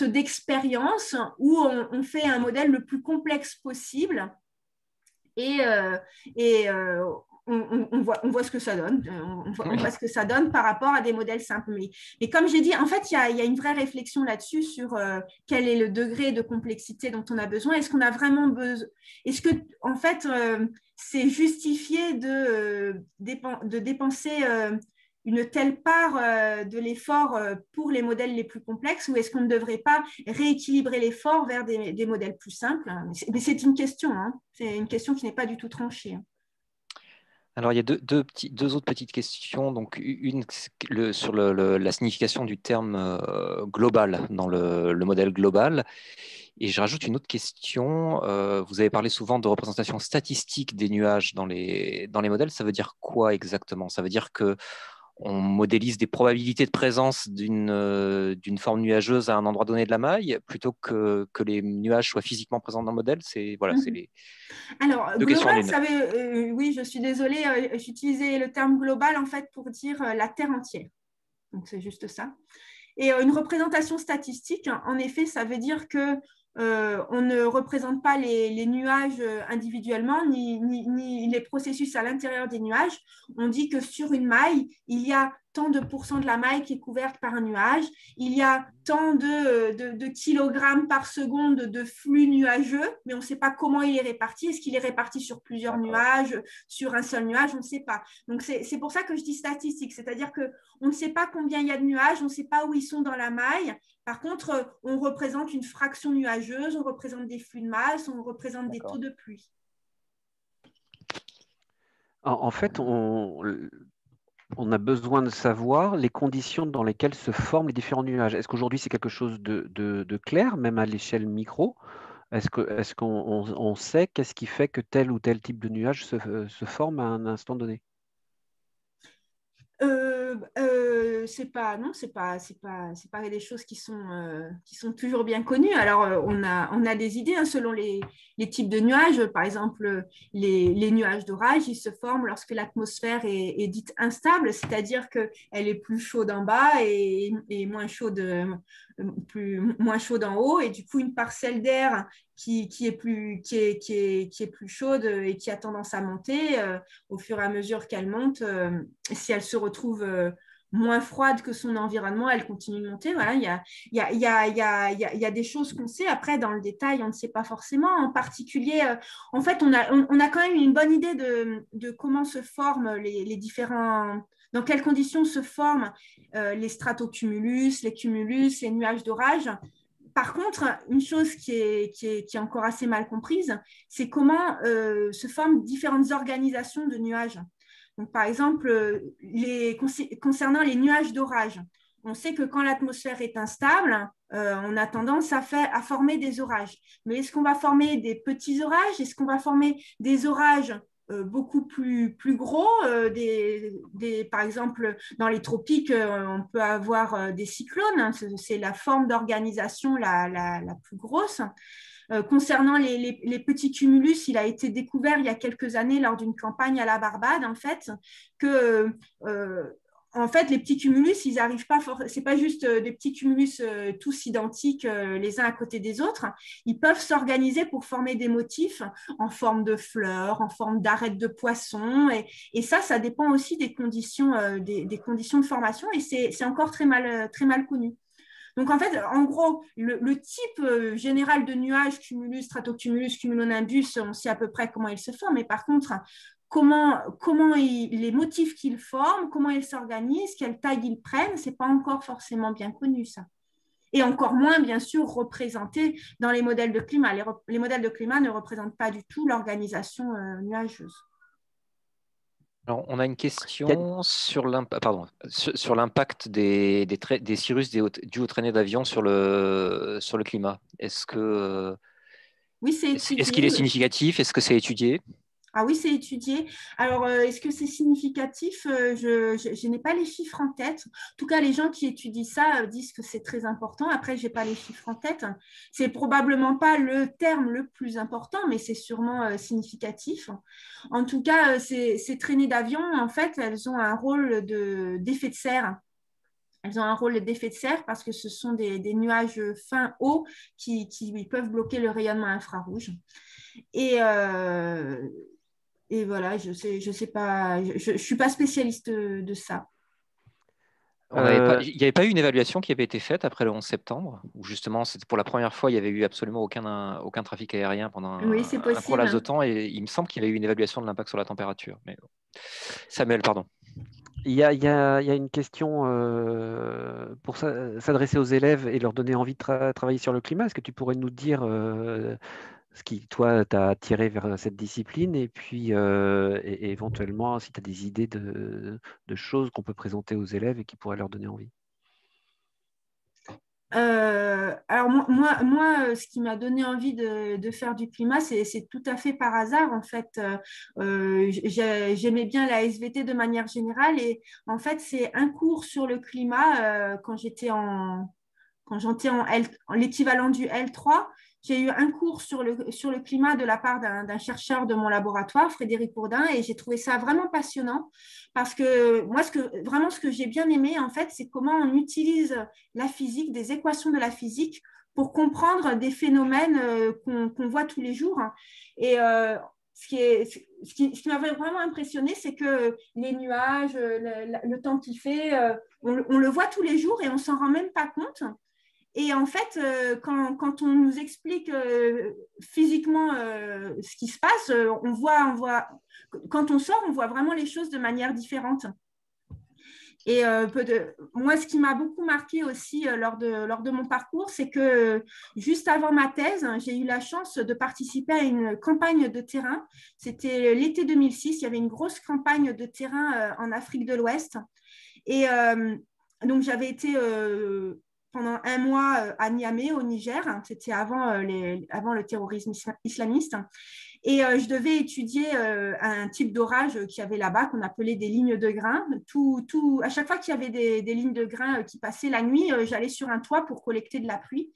Speaker 2: d'expérience où on fait un modèle le plus complexe possible et on voit ce que ça donne. On voit ce que ça donne par rapport à des modèles simples. Mais comme j'ai dit, en fait, il y a une vraie réflexion là-dessus sur quel est le degré de complexité dont on a besoin. Est-ce qu'on a vraiment besoin? Est-ce que, en fait, c'est justifié de dépenser une telle part de l'effort pour les modèles les plus complexes, ou est-ce qu'on ne devrait pas rééquilibrer l'effort vers des modèles plus simples? Mais c'est une question, c'est une question qui n'est pas du tout tranchée.
Speaker 4: Alors, il y a deux autres petites questions. Donc, une sur la signification du terme global dans le modèle global. Et je rajoute une autre question. Vous avez parlé souvent de représentation statistique des nuages dans les modèles. Ça veut dire quoi exactement? Ça veut dire que on modélise des probabilités de présence d'une forme nuageuse à un endroit donné de la maille, plutôt que les nuages soient physiquement présents dans le modèle. C'est les
Speaker 2: Alors,
Speaker 4: deux questions en
Speaker 2: global,
Speaker 4: une.
Speaker 2: ça veut, oui, je suis désolée, j'utilisais le terme global en fait pour dire la Terre entière. Donc, c'est juste ça. Et une représentation statistique, en effet, ça veut dire que on ne représente pas les nuages individuellement, ni les processus à l'intérieur des nuages. On dit que sur une maille, il y a tant de pourcents de la maille qui est couverte par un nuage, il y a tant de kilogrammes par seconde de flux nuageux, mais on ne sait pas comment il est réparti. Est-ce qu'il est réparti sur plusieurs nuages, sur un seul nuage? On ne sait pas. Donc, c'est pour ça que je dis statistique, c'est-à-dire qu'on ne sait pas combien il y a de nuages, on ne sait pas où ils sont dans la maille. Par contre, on représente une fraction nuageuse, on représente des flux de masse, on représente des taux de pluie.
Speaker 3: En fait, on a besoin de savoir les conditions dans lesquelles se forment les différents nuages. Est-ce qu'aujourd'hui, c'est quelque chose de clair, même à l'échelle micro? Est-ce qu'on sait qu'est-ce qui fait que tel ou tel type de nuage se forme à un instant donné?
Speaker 2: C'est pas des choses qui sont toujours bien connues. Alors on a des idées selon les types de nuages. Par exemple, les nuages d'orage, ils se forment lorsque l'atmosphère est dite instable, c'est-à-dire qu'elle est plus chaude en bas et moins chaude en haut, et du coup une parcelle d'air qui est plus chaude et qui a tendance à monter au fur et à mesure qu'elle monte. Si elle se retrouve moins froide que son environnement, elle continue de monter. Voilà, il y a des choses qu'on sait. Après, dans le détail, on ne sait pas forcément. En particulier, en fait, on a quand même une bonne idée de comment se forment les différents... Dans quelles conditions se forment les stratocumulus, les cumulus, les nuages d'orage. Par contre, une chose qui est encore assez mal comprise, c'est comment se forment différentes organisations de nuages. Donc, par exemple, concernant les nuages d'orage, on sait que quand l'atmosphère est instable, on a tendance à former des orages. Mais est-ce qu'on va former des petits orages? Est-ce qu'on va former des orages beaucoup plus gros? Par exemple, dans les tropiques, on peut avoir des cyclones. Hein, c'est la forme d'organisation la plus grosse. Concernant les petits cumulus, il a été découvert il y a quelques années lors d'une campagne à la Barbade, en fait, que en fait, les petits cumulus, ils n'arrivent pas, c'est pas juste des petits cumulus tous identiques les uns à côté des autres. Ils peuvent s'organiser pour former des motifs en forme de fleurs, en forme d'arêtes de poissons. Et ça dépend aussi des conditions de formation. Et c'est encore très mal connu. Donc, en fait, en gros, le type général de nuages, cumulus, stratocumulus, cumulonimbus, on sait à peu près comment ils se forment. Mais par contre, comment les motifs qu'ils forment, comment ils s'organisent, quelle taille ils prennent, ce n'est pas encore forcément bien connu, ça. Et encore moins, bien sûr, représenté dans les modèles de climat. Les modèles de climat ne représentent pas du tout l'organisation nuageuse.
Speaker 4: Alors, on a une question sur l'impact des cirrus dû aux traînées d'avion sur le climat. Est-ce qu'il est significatif? Est-ce que c'est étudié?
Speaker 2: Ah oui, c'est étudié. Alors, est-ce que c'est significatif? Je n'ai pas les chiffres en tête. En tout cas, les gens qui étudient ça disent que c'est très important. Après, je n'ai pas les chiffres en tête. C'est probablement pas le terme le plus important, mais c'est sûrement significatif. En tout cas, ces traînées d'avion, en fait, elles ont un rôle d'effet de serre. Elles ont un rôle d'effet de serre parce que ce sont des nuages fins hauts qui peuvent bloquer le rayonnement infrarouge. Et voilà, je sais pas, je suis pas spécialiste de ça.
Speaker 4: Il n'y avait pas eu une évaluation qui avait été faite après le 11 septembre, où justement, c'était pour la première fois, il n'y avait eu absolument aucun trafic aérien pendant un court laps de temps, et il me semble qu'il y avait eu une évaluation de l'impact sur la température. Mais... Samuel, pardon.
Speaker 3: Il y a une question pour s'adresser aux élèves et leur donner envie de travailler sur le climat. Est-ce que tu pourrais nous dire ce qui, toi, t'a attiré vers cette discipline et puis et éventuellement si tu as des idées de choses qu'on peut présenter aux élèves et qui pourraient leur donner envie?
Speaker 2: Alors moi, ce qui m'a donné envie de faire du climat, c'est tout à fait par hasard. En fait, j'aimais bien la SVT de manière générale et en fait, c'est un cours sur le climat quand j'étais en l'équivalent du L3. J'ai eu un cours sur le climat de la part d'un chercheur de mon laboratoire, Frédéric Bourdin, et j'ai trouvé ça vraiment passionnant parce que moi, ce que j'ai bien aimé, en fait, c'est comment on utilise la physique, des équations de la physique pour comprendre des phénomènes qu'on voit tous les jours. Et ce qui m'avait vraiment impressionné, c'est que les nuages, le temps qu'il fait, on le voit tous les jours et on ne s'en rend même pas compte. Et en fait, quand on nous explique physiquement ce qui se passe, on voit, quand on sort, on voit vraiment les choses de manière différente. Et moi, ce qui m'a beaucoup marqué aussi lors de mon parcours, c'est que juste avant ma thèse, j'ai eu la chance de participer à une campagne de terrain. C'était l'été 2006, il y avait une grosse campagne de terrain en Afrique de l'Ouest. Et donc, j'avais été... pendant un mois à Niamey, au Niger. C'était avant le terrorisme islamiste. Et je devais étudier un type d'orage qu'il y avait là-bas, qu'on appelait des lignes de grains. À chaque fois qu'il y avait des lignes de grains qui passaient la nuit, j'allais sur un toit pour collecter de la pluie.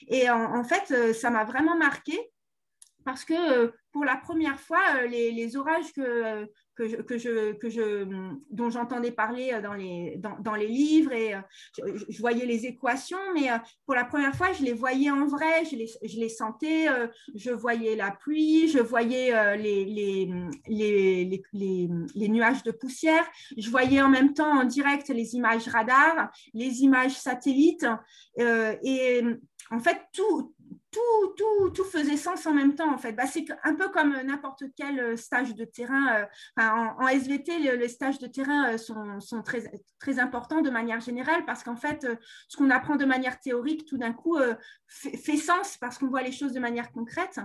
Speaker 2: Et en fait, ça m'a vraiment marqué parce que pour la première fois, les orages dont j'entendais parler dans les livres, et je voyais les équations, mais pour la première fois, je les voyais en vrai, je les sentais, je voyais la pluie, je voyais les nuages de poussière, je voyais en même temps en direct les images radar, les images satellites, et en fait, tout faisait sens en même temps, en fait. C'est un peu comme n'importe quel stage de terrain. En SVT, les stages de terrain sont très, très importants de manière générale, parce qu'en fait, ce qu'on apprend de manière théorique, tout d'un coup, fait sens parce qu'on voit les choses de manière concrète.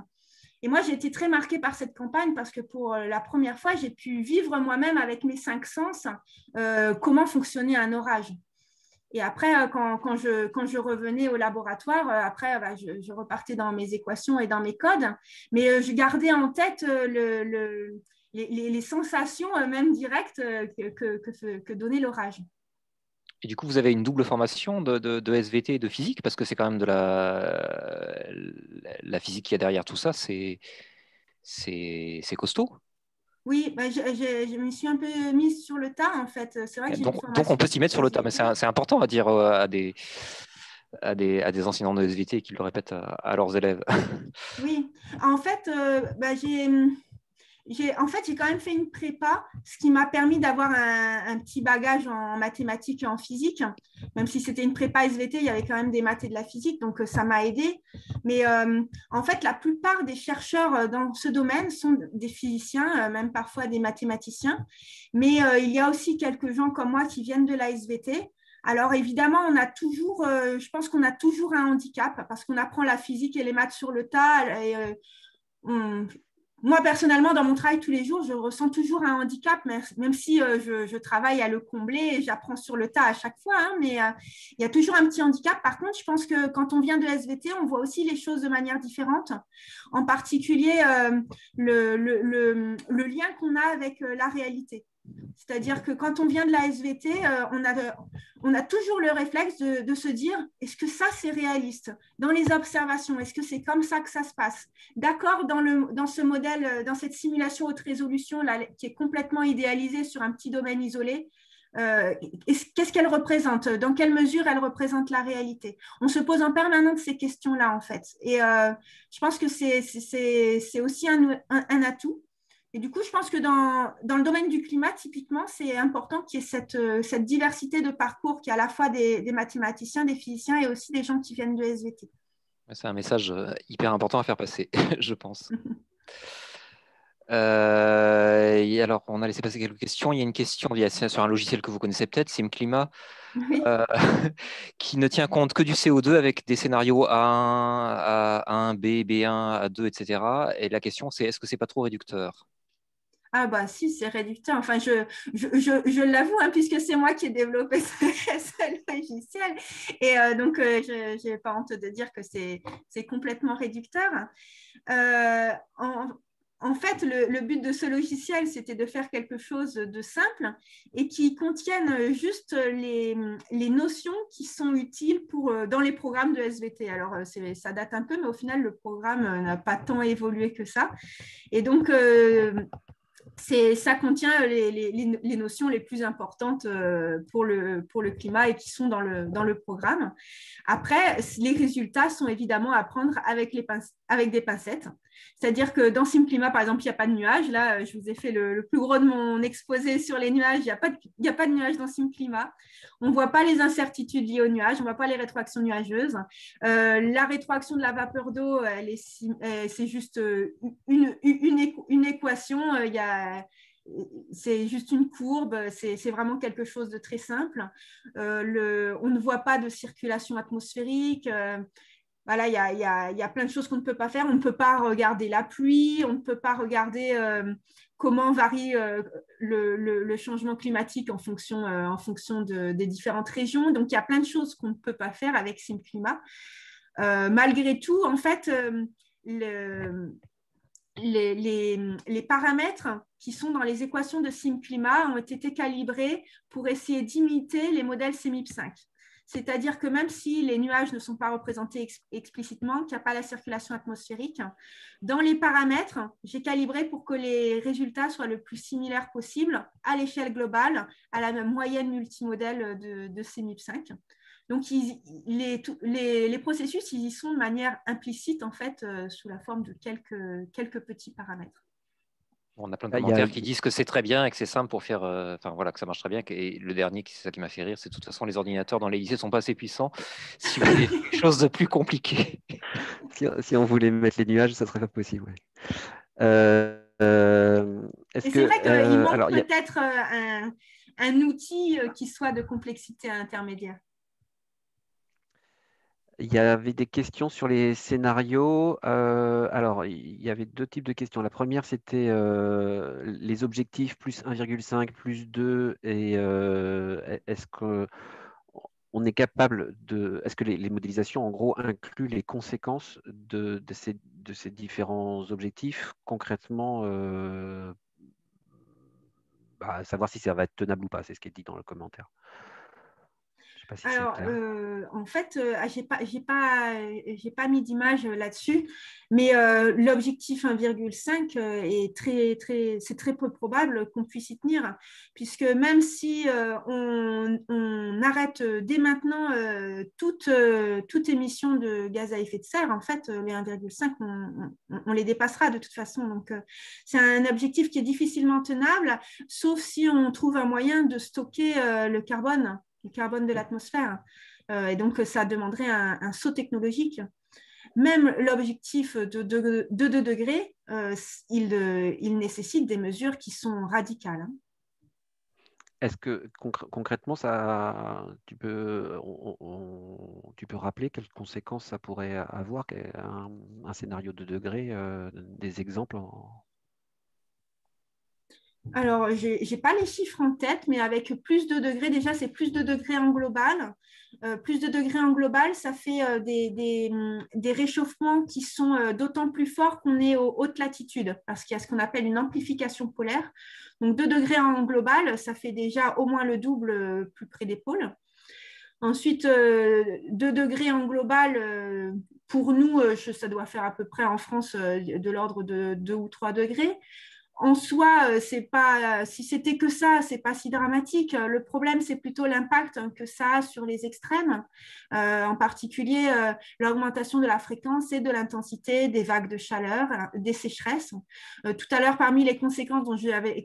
Speaker 2: Et moi, j'ai été très marquée par cette campagne parce que pour la première fois, j'ai pu vivre moi-même avec mes 5 sens comment fonctionnait un orage. Et après, quand je revenais au laboratoire, après, je repartais dans mes équations et dans mes codes, mais je gardais en tête les sensations, même directes, que donnait l'orage.
Speaker 4: Et du coup, vous avez une double formation de SVT et de physique, parce que c'est quand même de la physique qui est derrière tout ça, c'est costaud.
Speaker 2: Oui, je me suis un peu mise sur le tas, en fait. C'est vrai que j'ai une formation.
Speaker 4: Donc, on peut s'y mettre sur le tas, mais c'est important à dire à des enseignants de SVT qui le répètent à leurs élèves.
Speaker 2: Oui, en fait, j'ai quand même fait une prépa, ce qui m'a permis d'avoir un petit bagage en mathématiques et en physique. Même si c'était une prépa SVT, il y avait quand même des maths et de la physique, donc ça m'a aidé. Mais en fait, la plupart des chercheurs dans ce domaine sont des physiciens, même parfois des mathématiciens. Mais il y a aussi quelques gens comme moi qui viennent de la SVT. Alors évidemment, je pense qu'on a toujours un handicap parce qu'on apprend la physique et les maths sur le tas. Et, moi, personnellement, dans mon travail tous les jours, je ressens toujours un handicap, même si je travaille à le combler et j'apprends sur le tas à chaque fois. Mais il y a toujours un petit handicap. Par contre, je pense que quand on vient de SVT, on voit aussi les choses de manière différente. En particulier, le lien qu'on a avec la réalité. C'est-à-dire que quand on vient de la SVT, on a toujours le réflexe de se dire, est-ce que ça, c'est réaliste? Dans les observations, est-ce que c'est comme ça que ça se passe? D'accord, dans ce modèle, dans cette simulation haute résolution là, qui est complètement idéalisée sur un petit domaine isolé, qu'est-ce qu'elle représente? Dans quelle mesure elle représente la réalité? On se pose en permanence ces questions-là, en fait. Et je pense que c'est aussi un atout. Et du coup, je pense que dans le domaine du climat, typiquement, c'est important qu'il y ait cette diversité de parcours, qui est à la fois des mathématiciens, des physiciens et aussi des gens qui viennent de SVT.
Speaker 4: C'est un message hyper important à faire passer, je pense. Et alors, on a laissé passer quelques questions. Il y a une question sur un logiciel que vous connaissez peut-être, SimClima,
Speaker 2: Oui.
Speaker 4: qui ne tient compte que du CO2 avec des scénarios A1, A1, B, B1, A2, etc. Et la question, c'est est-ce que c'est pas trop réducteur?
Speaker 2: Ah bah si, c'est réducteur. Enfin, je l'avoue, hein, puisque c'est moi qui ai développé ce logiciel. Et donc, je n'ai pas honte de dire que c'est complètement réducteur. En fait, le but de ce logiciel, c'était de faire quelque chose de simple et qui contienne juste les notions qui sont utiles dans les programmes de SVT. Alors, ça date un peu, mais au final, le programme n'a pas tant évolué que ça. Et donc, ça contient les notions les plus importantes pour le climat et qui sont dans le programme. Après, les résultats sont évidemment à prendre avec des pincettes. C'est-à-dire que dans SimClima, par exemple, il n'y a pas de nuages. Là, je vous ai fait le plus gros de mon exposé sur les nuages. Il n'y a pas de nuages dans SimClima. On ne voit pas les incertitudes liées aux nuages. On ne voit pas les rétroactions nuageuses. La rétroaction de la vapeur d'eau, c'est juste une équation. C'est juste une courbe, c'est vraiment quelque chose de très simple. On ne voit pas de circulation atmosphérique. Voilà, il y a plein de choses qu'on ne peut pas faire. On ne peut pas regarder la pluie, on ne peut pas regarder comment varie le changement climatique en fonction des différentes régions. Donc, il y a plein de choses qu'on ne peut pas faire avec SimClima. Malgré tout, en fait, les paramètres qui sont dans les équations de SimClima ont été calibrés pour essayer d'imiter les modèles CMIP5. c'est-à-dire que même si les nuages ne sont pas représentés explicitement, qu'il n'y a pas la circulation atmosphérique, dans les paramètres, j'ai calibré pour que les résultats soient le plus similaires possible à l'échelle globale, à la même moyenne multimodèle de CMIP5. Donc, les processus, ils y sont de manière implicite, en fait, sous la forme de quelques petits paramètres.
Speaker 4: On a plein de commentaires qui disent que c'est très bien et que c'est simple pour faire, voilà, que ça marche très bien. Et le dernier, c'est ça qui m'a fait rire, c'est de toute façon les ordinateurs dans les lycées ne sont pas assez puissants. Si vous voulez quelque chose de plus compliqué.
Speaker 3: Si on voulait mettre les nuages, ça ne serait pas possible. Ouais.
Speaker 2: C'est vrai qu'il manque peut-être un outil qui soit de complexité intermédiaire.
Speaker 3: Il y avait des questions sur les scénarios. Alors, il y avait deux types de questions. La première, c'était les objectifs plus 1,5, plus 2. Et est-ce qu'on est capable de... Est-ce que les modélisations, en gros, incluent les conséquences de ces différents objectifs concrètement savoir si ça va être tenable ou pas, c'est ce qui est dit dans le commentaire. Je sais pas si c'est clair.
Speaker 2: En fait, j'ai pas mis d'image là-dessus, mais l'objectif 1,5 c'est très peu probable qu'on puisse y tenir, puisque même si on arrête dès maintenant toute émission de gaz à effet de serre, en fait, les 1,5, on les dépassera de toute façon. Donc, c'est un objectif qui est difficilement tenable, sauf si on trouve un moyen de stocker le carbone de l'atmosphère. Et donc, ça demanderait un saut technologique. Même l'objectif de 2 degrés, il nécessite des mesures qui sont radicales.
Speaker 3: Est-ce que concrètement, tu peux rappeler quelles conséquences ça pourrait avoir, un scénario de 2 degrés, des exemples
Speaker 2: Alors, je n'ai pas les chiffres en tête, mais avec plus de degrés, déjà, c'est plus de degrés en global. Plus de degrés en global, ça fait des réchauffements qui sont d'autant plus forts qu'on est aux hautes latitudes, parce qu'il y a ce qu'on appelle une amplification polaire. Donc, 2 degrés en global, ça fait déjà au moins le double plus près des pôles. Ensuite, 2 degrés en global, pour nous, ça doit faire à peu près en France de l'ordre de 2 ou 3 degrés. En soi, si c'était que ça, c'est pas si dramatique. Le problème, c'est plutôt l'impact que ça a sur les extrêmes, en particulier l'augmentation de la fréquence et de l'intensité des vagues de chaleur, des sécheresses. Tout à l'heure, parmi les conséquences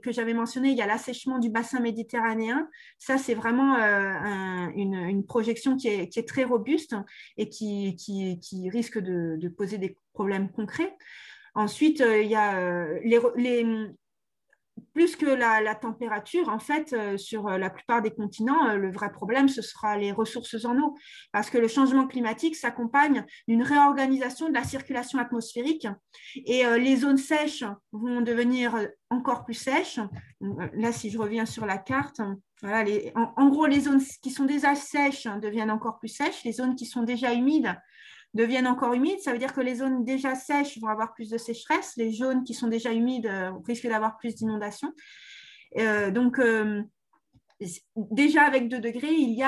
Speaker 2: que j'avais mentionnées, il y a l'assèchement du bassin méditerranéen. Ça, c'est vraiment une projection qui est très robuste et qui risque de poser des problèmes concrets. Ensuite, il y a plus que la température, en fait, sur la plupart des continents, le vrai problème, ce sera les ressources en eau, parce que le changement climatique s'accompagne d'une réorganisation de la circulation atmosphérique et les zones sèches vont devenir encore plus sèches. Là, si je reviens sur la carte, voilà, en gros, les zones qui sont déjà sèches deviennent encore plus sèches, les zones qui sont déjà humides deviennent encore humides, ça veut dire que les zones déjà sèches vont avoir plus de sécheresse, les zones qui sont déjà humides risquent d'avoir plus d'inondations. Donc, déjà avec 2 degrés, il y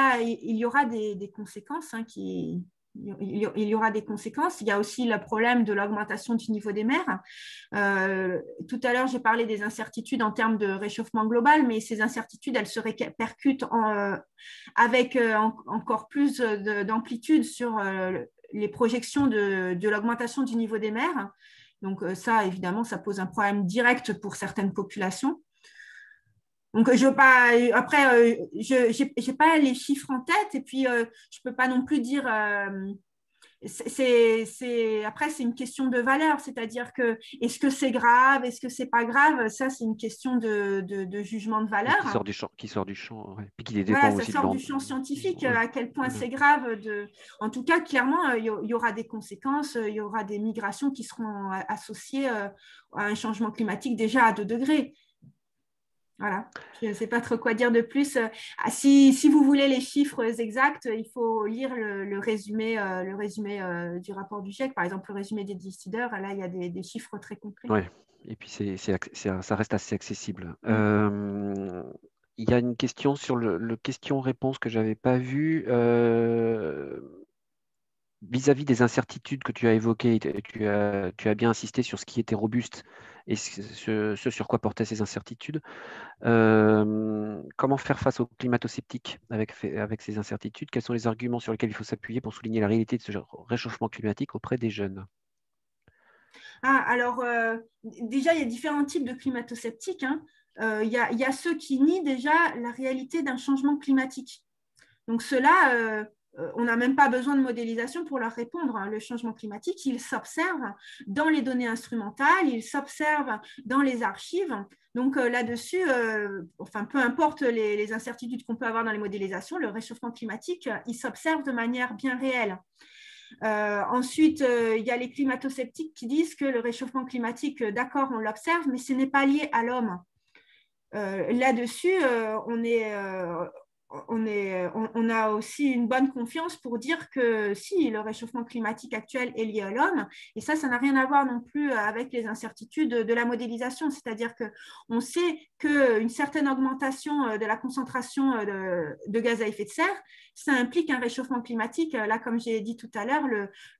Speaker 2: aura des conséquences. Il y aura des conséquences. Il y a aussi le problème de l'augmentation du niveau des mers. Tout à l'heure, j'ai parlé des incertitudes en termes de réchauffement global, mais ces incertitudes, elles se répercutent avec encore plus d'amplitude sur les projections de l'augmentation du niveau des mers. Donc ça, évidemment, ça pose un problème direct pour certaines populations. Donc, je n'ai pas les chiffres en tête et puis je ne peux pas non plus dire... Après, c'est une question de valeur, c'est-à-dire que est-ce que c'est grave, est-ce que c'est pas grave, ça c'est une question de jugement de valeur.
Speaker 3: Qui sort du champ, ouais. Puis qui dépend
Speaker 2: voilà,
Speaker 3: aussi
Speaker 2: ça sort du champ scientifique, à quel point c'est grave. En tout cas, clairement, il y aura des conséquences, il y aura des migrations qui seront associées à un changement climatique déjà à 2 degrés. Voilà, je ne sais pas trop quoi dire de plus. Si vous voulez les chiffres exacts, il faut lire le résumé du rapport du GIEC, par exemple le résumé des décideurs. Là, il y a des chiffres très concrets.
Speaker 3: Oui, et puis ça reste assez accessible. il y a une question sur le question-réponse que je n'avais pas vu. Vis-à-vis des incertitudes que tu as évoquées, tu as bien insisté sur ce qui était robuste et ce sur quoi portaient ces incertitudes. Comment faire face aux climato-sceptiques avec ces incertitudes? Quels sont les arguments sur lesquels il faut s'appuyer pour souligner la réalité de ce réchauffement climatique auprès des jeunes?
Speaker 2: Alors, déjà, il y a différents types de climato-sceptiques, hein. Il y a ceux qui nient déjà la réalité d'un changement climatique. Donc, ceux-là, on n'a même pas besoin de modélisation pour leur répondre, hein. Le changement climatique, il s'observe dans les données instrumentales, il s'observe dans les archives. Donc, là-dessus, enfin, peu importe les incertitudes qu'on peut avoir dans les modélisations, le réchauffement climatique, il s'observe de manière bien réelle. Ensuite, il y a les climato-sceptiques qui disent que le réchauffement climatique, d'accord, on l'observe, mais ce n'est pas lié à l'homme. Là-dessus, on a aussi une bonne confiance pour dire que si le réchauffement climatique actuel est lié à l'homme, et ça n'a rien à voir non plus avec les incertitudes de la modélisation, c'est-à-dire qu'on sait qu'une certaine augmentation de la concentration de gaz à effet de serre, ça implique un réchauffement climatique. Là, comme j'ai dit tout à l'heure,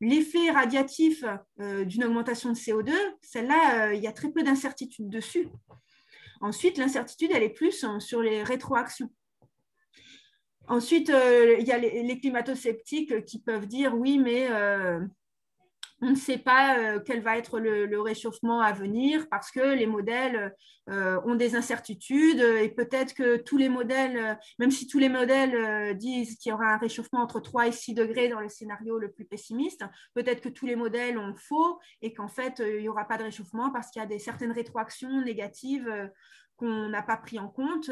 Speaker 2: l'effet radiatif d'une augmentation de CO2, celle-là, il y a très peu d'incertitudes dessus. Ensuite, l'incertitude, elle est plus sur les rétroactions. Ensuite, il y a les climato-sceptiques qui peuvent dire oui, mais on ne sait pas quel va être le réchauffement à venir parce que les modèles ont des incertitudes et peut-être que tous les modèles, même si tous les modèles disent qu'il y aura un réchauffement entre 3 et 6 degrés dans le scénario le plus pessimiste, peut-être que tous les modèles ont faux et qu'en fait, il n'y aura pas de réchauffement parce qu'il y a certaines rétroactions négatives qu'on n'a pas pris en compte.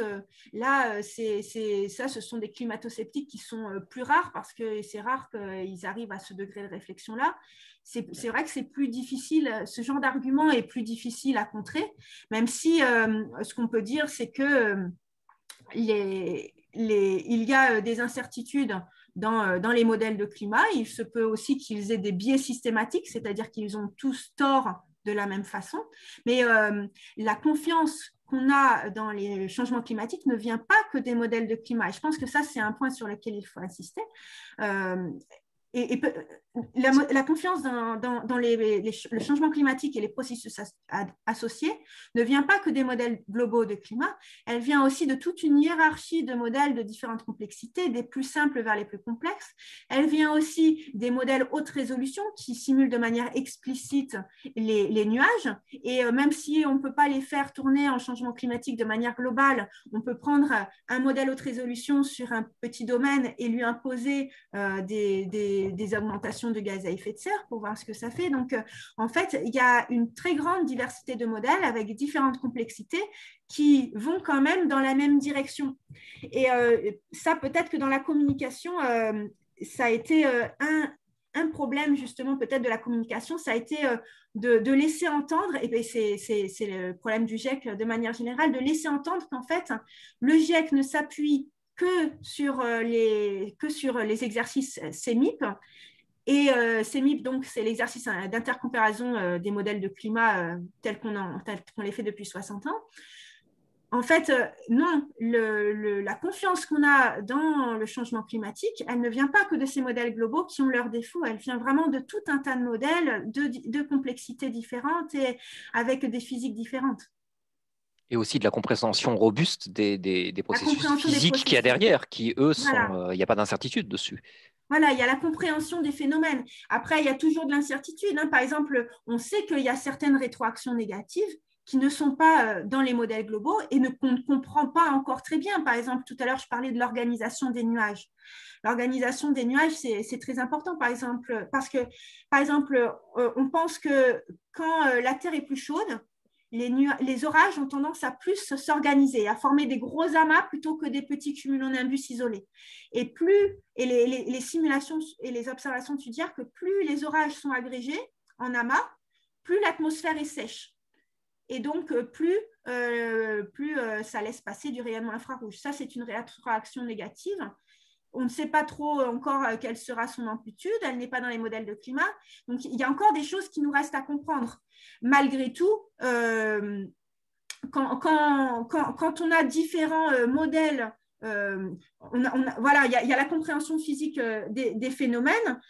Speaker 2: Là, ce sont des climato-sceptiques qui sont plus rares parce que c'est rare qu'ils arrivent à ce degré de réflexion-là. C'est vrai que c'est plus difficile, ce genre d'argument est plus difficile à contrer, même si ce qu'on peut dire, c'est que il y a des incertitudes dans les modèles de climat. Il se peut aussi qu'ils aient des biais systématiques, c'est-à-dire qu'ils ont tous tort de la même façon. Mais la confiance qu'on a dans les changements climatiques ne vient pas que des modèles de climat. Et je pense que ça, c'est un point sur lequel il faut insister. La confiance dans le changement climatique et les processus associés ne vient pas que des modèles globaux de climat, elle vient aussi de toute une hiérarchie de modèles de différentes complexités, des plus simples vers les plus complexes. Elle vient aussi des modèles haute résolution qui simulent de manière explicite les nuages. Et même si on ne peut pas les faire tourner en changement climatique de manière globale, on peut prendre un modèle haute résolution sur un petit domaine et lui imposer des augmentations de gaz à effet de serre pour voir ce que ça fait. Donc, en fait, il y a une très grande diversité de modèles avec différentes complexités qui vont quand même dans la même direction. Et ça, peut-être que dans la communication, ça a été un problème justement peut-être de la communication, ça a été de laisser entendre, et bien c'est le problème du GIEC de manière générale, de laisser entendre qu'en fait, le GIEC ne s'appuie que sur les exercices CMIP. Et CMIP, donc, c'est l'exercice d'intercomparaison des modèles de climat tels qu'on les fait depuis 60 ans. En fait, non, la confiance qu'on a dans le changement climatique, elle ne vient pas que de ces modèles globaux qui ont leurs défauts, elle vient vraiment de tout un tas de modèles, de complexités différentes et avec des physiques différentes.
Speaker 4: Et aussi de la compréhension robuste des processus physiques qu'il y a derrière, qui, eux, il n'y a pas d'incertitude dessus.
Speaker 2: Voilà, il y a la compréhension des phénomènes. Après, il y a toujours de l'incertitude, hein. Par exemple, on sait qu'il y a certaines rétroactions négatives qui ne sont pas dans les modèles globaux et qu'on ne comprend pas encore très bien. Par exemple, tout à l'heure, je parlais de l'organisation des nuages. L'organisation des nuages, c'est très important, par exemple, parce que, par exemple, on pense que quand la Terre est plus chaude, les orages ont tendance à plus s'organiser, à former des gros amas plutôt que des petits cumulonimbus isolés. Et les simulations et les observations suggèrent que plus les orages sont agrégés en amas, plus l'atmosphère est sèche. Et donc, plus ça laisse passer du rayonnement infrarouge. Ça, c'est une rétroaction négative. On ne sait pas trop encore quelle sera son amplitude, elle n'est pas dans les modèles de climat. Donc, il y a encore des choses qui nous restent à comprendre. Malgré tout, quand on a différents modèles, voilà, il y a la compréhension physique des phénomènes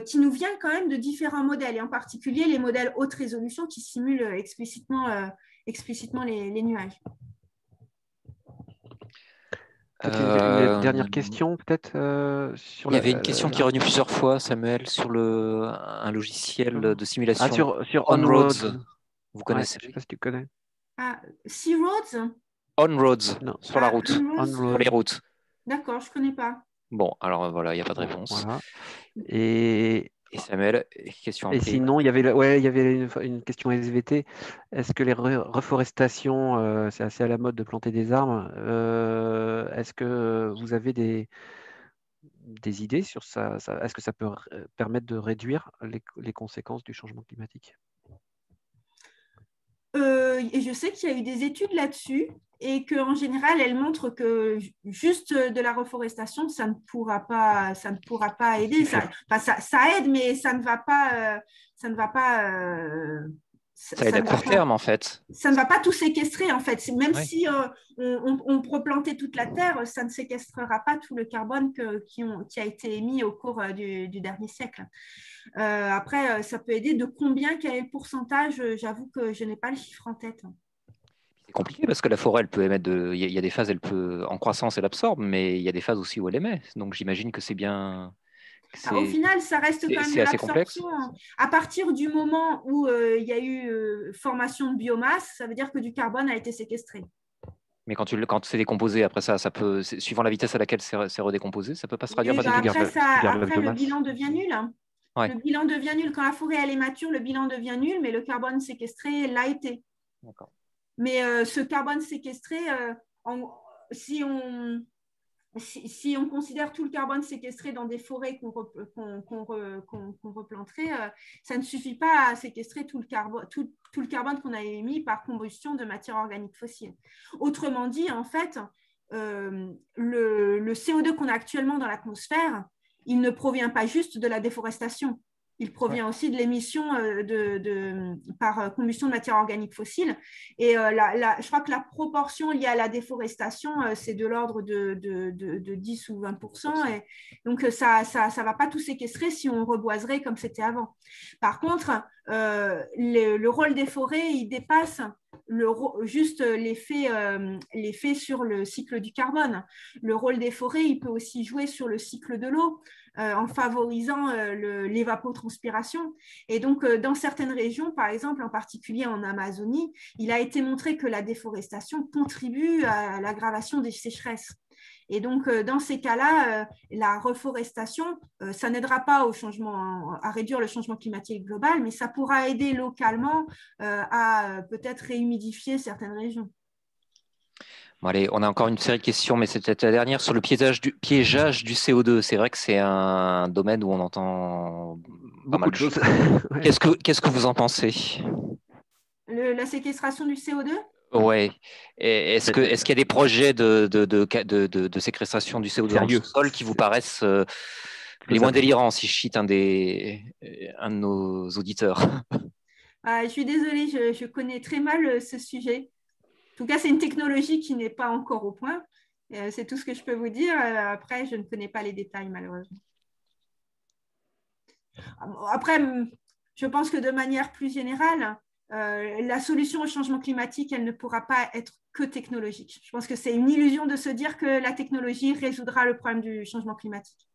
Speaker 2: qui nous vient quand même de différents modèles, et en particulier les modèles haute résolution qui simulent explicitement les nuages.
Speaker 3: Une dernière question, peut-être sur
Speaker 4: Il y avait une question qui est revenue plusieurs fois, Samuel, sur un logiciel de simulation.
Speaker 3: Sur
Speaker 4: On-Roads. Vous connaissez?
Speaker 3: Je ne sais pas si tu connais.
Speaker 2: Sea Roads?
Speaker 4: On-Roads, sur la route,
Speaker 2: sur
Speaker 4: les routes.
Speaker 2: D'accord, je ne connais pas.
Speaker 4: Bon, alors voilà, il n'y a pas de réponse.
Speaker 3: Voilà. Et
Speaker 4: Samuel, question
Speaker 3: et sinon, il y avait une question SVT. Est-ce que les reforestations, c'est assez à la mode de planter des arbres, est-ce que vous avez des idées sur ça, est-ce que ça peut permettre de réduire les conséquences du changement climatique?
Speaker 2: Et je sais qu'il y a eu des études là-dessus et qu'en général, elles montrent que juste de la reforestation, ça ne pourra pas aider. Ça aide, mais ça ne va pas. Ça
Speaker 4: aide à court terme, en fait.
Speaker 2: Ça ne va pas tout séquestrer, en fait. Même
Speaker 4: Ouais.
Speaker 2: si on replantait toute la terre, ça ne séquestrera pas tout le carbone qui a été émis au cours du dernier siècle. Après, ça peut aider. De combien, quel est le pourcentage? J'avoue que je n'ai pas le chiffre en tête.
Speaker 4: C'est compliqué parce que la forêt, elle peut émettre il y a des phases, en croissance, elle absorbe, mais il y a des phases aussi où elle émet. Donc j'imagine que c'est bien.
Speaker 2: Au final, ça reste quand même de l'absorption. À partir du moment où il y a eu formation de biomasse, ça veut dire que du carbone a été séquestré.
Speaker 4: Mais quand c'est décomposé, après ça peut, suivant la vitesse à laquelle c'est redécomposé, ça peut pas se traduire.
Speaker 2: Après, le bilan devient nul.
Speaker 4: Ouais.
Speaker 2: Le bilan devient nul. Quand la forêt elle est mature, le bilan devient nul, mais le carbone séquestré l'a été.
Speaker 4: D'accord.
Speaker 2: Mais ce carbone séquestré, si on considère tout le carbone séquestré dans des forêts qu'on replanterait, ça ne suffit pas à séquestrer tout le carbone qu'on a émis par combustion de matières organiques fossiles. Autrement dit, en fait, le CO2 qu'on a actuellement dans l'atmosphère, il ne provient pas juste de la déforestation. Il provient aussi de l'émission par combustion de matières organiques fossiles. Et je crois que la proportion liée à la déforestation, c'est de l'ordre de 10 ou 20%. Et donc, ça ne va pas tout séquestrer si on reboiserait comme c'était avant. Par contre, le rôle des forêts, il dépasse juste l'effet sur le cycle du carbone. Le rôle des forêts, il peut aussi jouer sur le cycle de l'eau. En favorisant l'évapotranspiration. Et donc, dans certaines régions, par exemple, en particulier en Amazonie, il a été montré que la déforestation contribue à l'aggravation des sécheresses. Et donc, dans ces cas-là, la reforestation, ça n'aidera pas à réduire le changement climatique global, mais ça pourra aider localement à peut-être réhumidifier certaines régions.
Speaker 4: Bon, allez, on a encore une série de questions, mais c'est peut-être la dernière sur le piégeage du CO2. C'est vrai que c'est un domaine où on entend pas mal de choses. Qu'est-ce que vous en pensez?
Speaker 2: La séquestration du CO2?
Speaker 4: Ouais. Est-ce qu'il y a des projets de séquestration du CO2 dans le sol qui vous paraissent les moins délirants, si je cite un de nos auditeurs?
Speaker 2: Je suis désolée, je connais très mal ce sujet. En tout cas, c'est une technologie qui n'est pas encore au point. C'est tout ce que je peux vous dire. Après, je ne connais pas les détails, malheureusement. Après, je pense que de manière plus générale, la solution au changement climatique, elle ne pourra pas être que technologique. Je pense que c'est une illusion de se dire que la technologie résoudra le problème du changement climatique.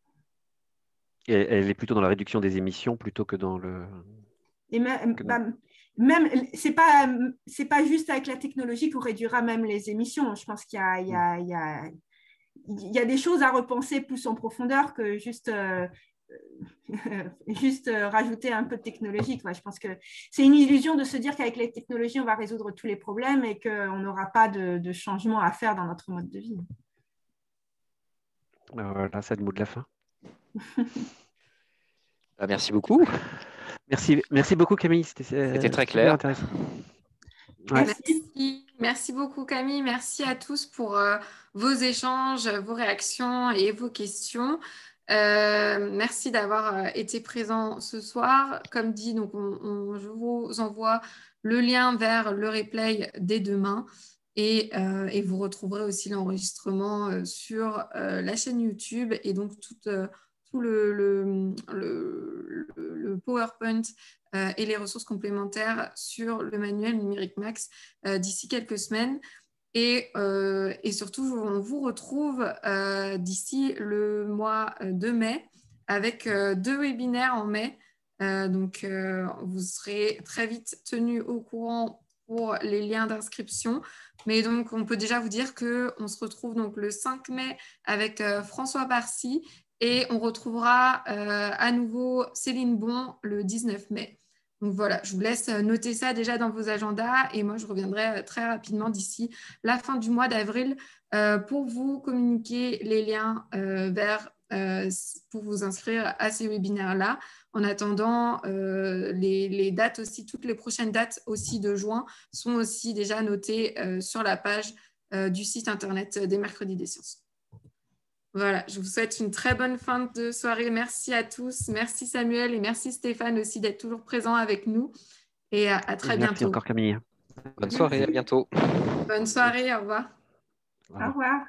Speaker 3: Et elle est plutôt dans la réduction des émissions plutôt que dans le...
Speaker 2: Même, c'est pas juste avec la technologie qu'on réduira même les émissions. Je pense qu'il y a des choses à repenser plus en profondeur que juste rajouter un peu de technologie. Je pense que c'est une illusion de se dire qu'avec les technologies, on va résoudre tous les problèmes et qu'on n'aura pas de changement à faire dans notre mode de vie.
Speaker 3: Voilà, c'est le mot de la fin.
Speaker 4: Merci beaucoup.
Speaker 3: Merci beaucoup, Camille.
Speaker 4: C'était très clair.
Speaker 3: Intéressant.
Speaker 1: Ouais. Merci beaucoup, Camille. Merci à tous pour vos échanges, vos réactions et vos questions. Merci d'avoir été présent ce soir. Comme dit, donc je vous envoie le lien vers le replay dès demain et vous retrouverez aussi l'enregistrement sur la chaîne YouTube et donc tout le PowerPoint et les ressources complémentaires sur le manuel Numérique Max d'ici quelques semaines. Et surtout, on vous retrouve d'ici le mois de mai avec 2 webinaires en mai. Donc, vous serez très vite tenus au courant pour les liens d'inscription. Mais donc, on peut déjà vous dire qu'on se retrouve donc le 5 mai avec François Parcy et on retrouvera à nouveau Céline Bon le 19 mai. Donc voilà, je vous laisse noter ça déjà dans vos agendas et moi je reviendrai très rapidement d'ici la fin du mois d'avril pour vous communiquer les liens pour vous inscrire à ces webinaires-là. En attendant, les dates aussi, toutes les prochaines dates aussi de juin sont aussi déjà notées sur la page du site internet des Mercredis des Sciences. Voilà, je vous souhaite une très bonne fin de soirée. Merci à tous. Merci Samuel et merci Stéphane aussi d'être toujours présent avec nous. Et à très bientôt.
Speaker 3: Merci encore Camille.
Speaker 4: Bonne soirée, à bientôt.
Speaker 1: Bonne soirée, au revoir.
Speaker 2: Au revoir.